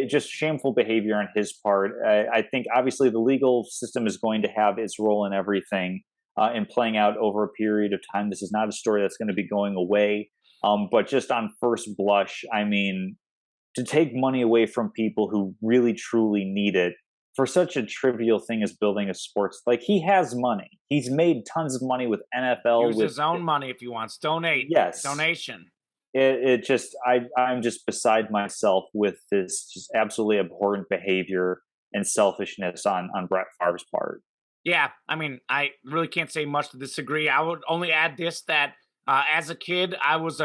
Just shameful behavior on his part. I think obviously the legal system is going to have its role in everything and playing out over a period of time. This is not a story that's going to be going away. But just on first blush, I mean, to take money away from people who really truly need it for such a trivial thing as building a sports, like, he has money. He's made tons of money with NFL. Use his own money if he wants. Donate. Yes, Donation. it just I'm just beside myself with this just absolutely abhorrent behavior and selfishness on Brett Favre's part. Yeah, I mean, I really can't say much to disagree. I would only add this, that as a kid, I was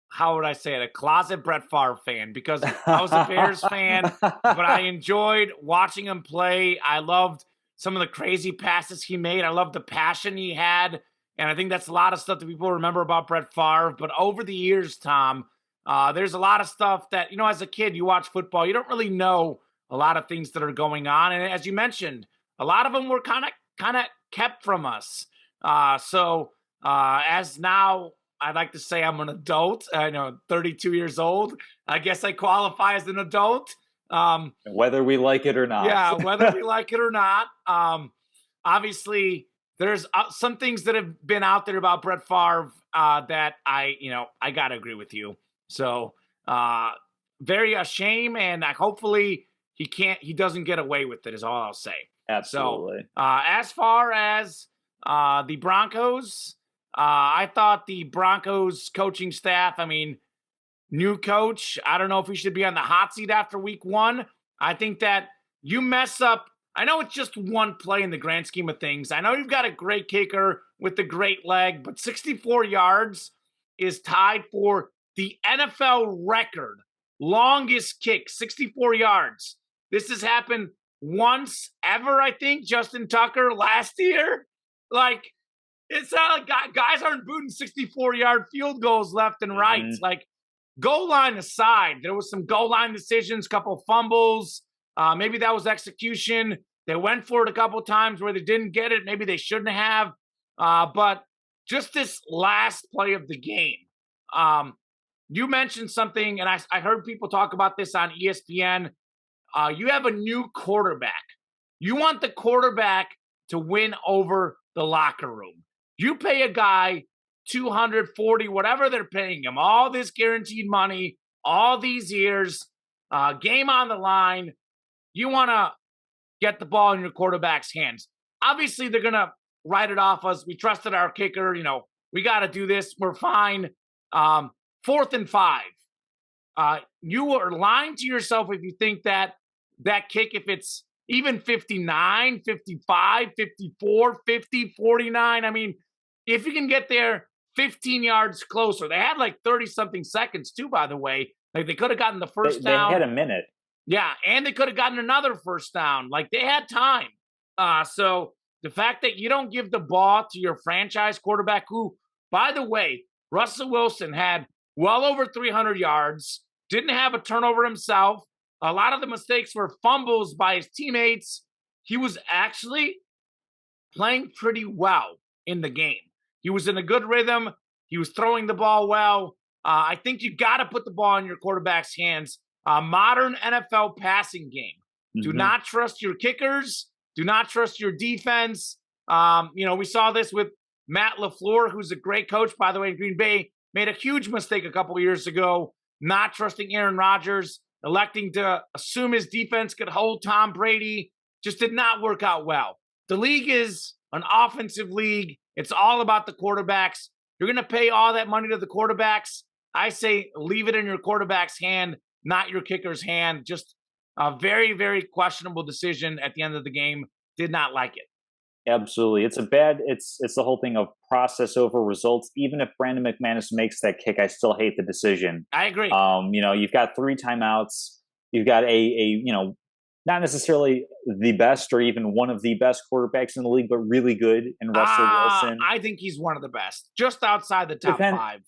how would I say it, a closet Brett Favre fan, because I was a Bears fan, but I enjoyed watching him play. I loved some of the crazy passes he made. I loved the passion he had. And I think that's a lot of stuff that people remember about Brett Favre. But over the years, Tom, there's a lot of stuff that, as a kid, you watch football, you don't really know a lot of things that are going on. And as you mentioned, a lot of them were kind of kept from us. As now, I'd like to say I'm an adult. I know, 32 years old. I guess I qualify as an adult. Whether we like it or not. Yeah, whether we like it or not. Obviously, there's some things that have been out there about Brett Favre that I gotta agree with you. So, very a shame, and hopefully he doesn't get away with it. Is all I'll say. Absolutely. So, as far as the Broncos, I thought the Broncos coaching staff, I mean, new coach, I don't know if he should be on the hot seat after week 1. I think that you mess up. I know it's just one play in the grand scheme of things. I know you've got a great kicker with the great leg, but 64 yards is tied for the NFL record. Longest kick, 64 yards. This has happened once ever, I think. Justin Tucker last year. Like, it's not like guys aren't booting 64-yard field goals left and right. Mm-hmm. Like, goal line aside, there was some goal line decisions, couple fumbles. Maybe that was execution. They went for it a couple times where they didn't get it. Maybe they shouldn't have. But just this last play of the game, you mentioned something, and I heard people talk about this on ESPN. You have a new quarterback. You want the quarterback to win over the locker room. You pay a guy $240, whatever they're paying him, all this guaranteed money, all these years, game on the line. You want to get the ball in your quarterback's hands. Obviously, they're going to write it off as we trusted our kicker. We got to do this. We're fine. 4th and 5. You are lying to yourself if you think that kick, if it's even 59, 55, 54, 50, 49. I mean, if you can get there 15 yards closer. They had like 30-something seconds too, by the way. Like, they could have gotten the first down. They had a minute. Yeah, and they could have gotten another first down. Like, they had time. So the fact that you don't give the ball to your franchise quarterback, who, by the way, Russell Wilson had well over 300 yards, didn't have a turnover himself. A lot of the mistakes were fumbles by his teammates. He was actually playing pretty well in the game. He was in a good rhythm. He was throwing the ball well. I think you got to put the ball in your quarterback's hands. Modern NFL passing game. Mm-hmm. Do not trust your kickers. Do not trust your defense. We saw this with Matt LaFleur, who's a great coach, by the way, in Green Bay. Made a huge mistake a couple of years ago, not trusting Aaron Rodgers, electing to assume his defense could hold Tom Brady. Just did not work out well. The league is an offensive league. It's all about the quarterbacks. You're going to pay all that money to the quarterbacks. I say leave it in your quarterback's hand, not your kicker's hand. Just a very, very questionable decision at the end of the game. Did not like it. Absolutely. It's the whole thing of process over results. Even if Brandon McManus makes that kick, I still hate the decision. I agree. You've got 3 timeouts. You've got a not necessarily the best or even one of the best quarterbacks in the league, but really good in Russell Wilson. I think he's one of the best, just outside the top 5.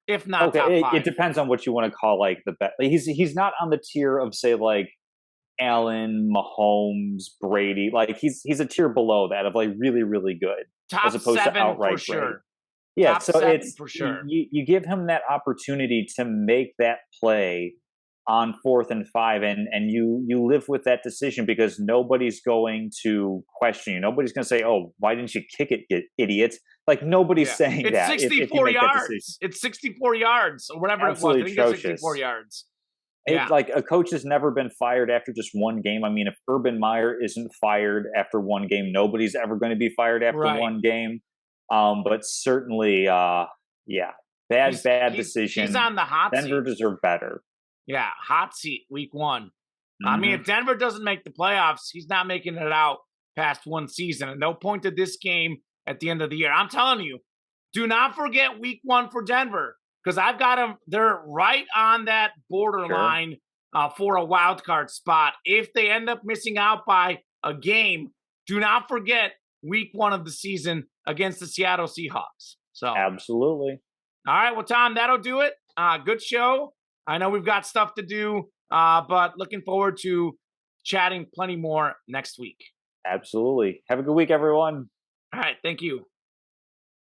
if not top Okay, it five. depends on what you want to call like the best. He's not on the tier of say like Allen, Mahomes, Brady. Like he's a tier below that of like really really good as Top opposed to seven for outright great. sure. Yeah, Top so seven it's for sure. you give him that opportunity to make that play on 4th and 5, and you live with that decision because nobody's going to question you. Nobody's going to say, "Oh, why didn't you kick it, you idiot?" Like nobody's Yeah. saying It's that if you 64 make that decision. yards. It's 64 yards or whatever it was. I Absolutely think it's 64 atrocious. yards. It Yeah. like a coach has never been fired after just one game. I mean, if Urban Meyer isn't fired after one game, nobody's ever going to be fired after Right. one game. But certainly, yeah, bad He's decision. on the hot Denver seat. deserved better. Yeah, hot seat week 1. I mean, Hmm. if Denver doesn't make the playoffs, he's not making it out past one season. And no point to this game at the end of the year. I'm telling you, do not forget week 1 for Denver because I've got them. They're right on that Sure, borderline for a wild card spot. If they end up missing out by a game, do not forget week 1 of the season against the Seattle Seahawks. So, all absolutely, right, well, Tom, that'll do it. Good show. I know we've got stuff to do, but looking forward to chatting plenty more next week. absolutely. Have a good week, everyone. All right, thank you.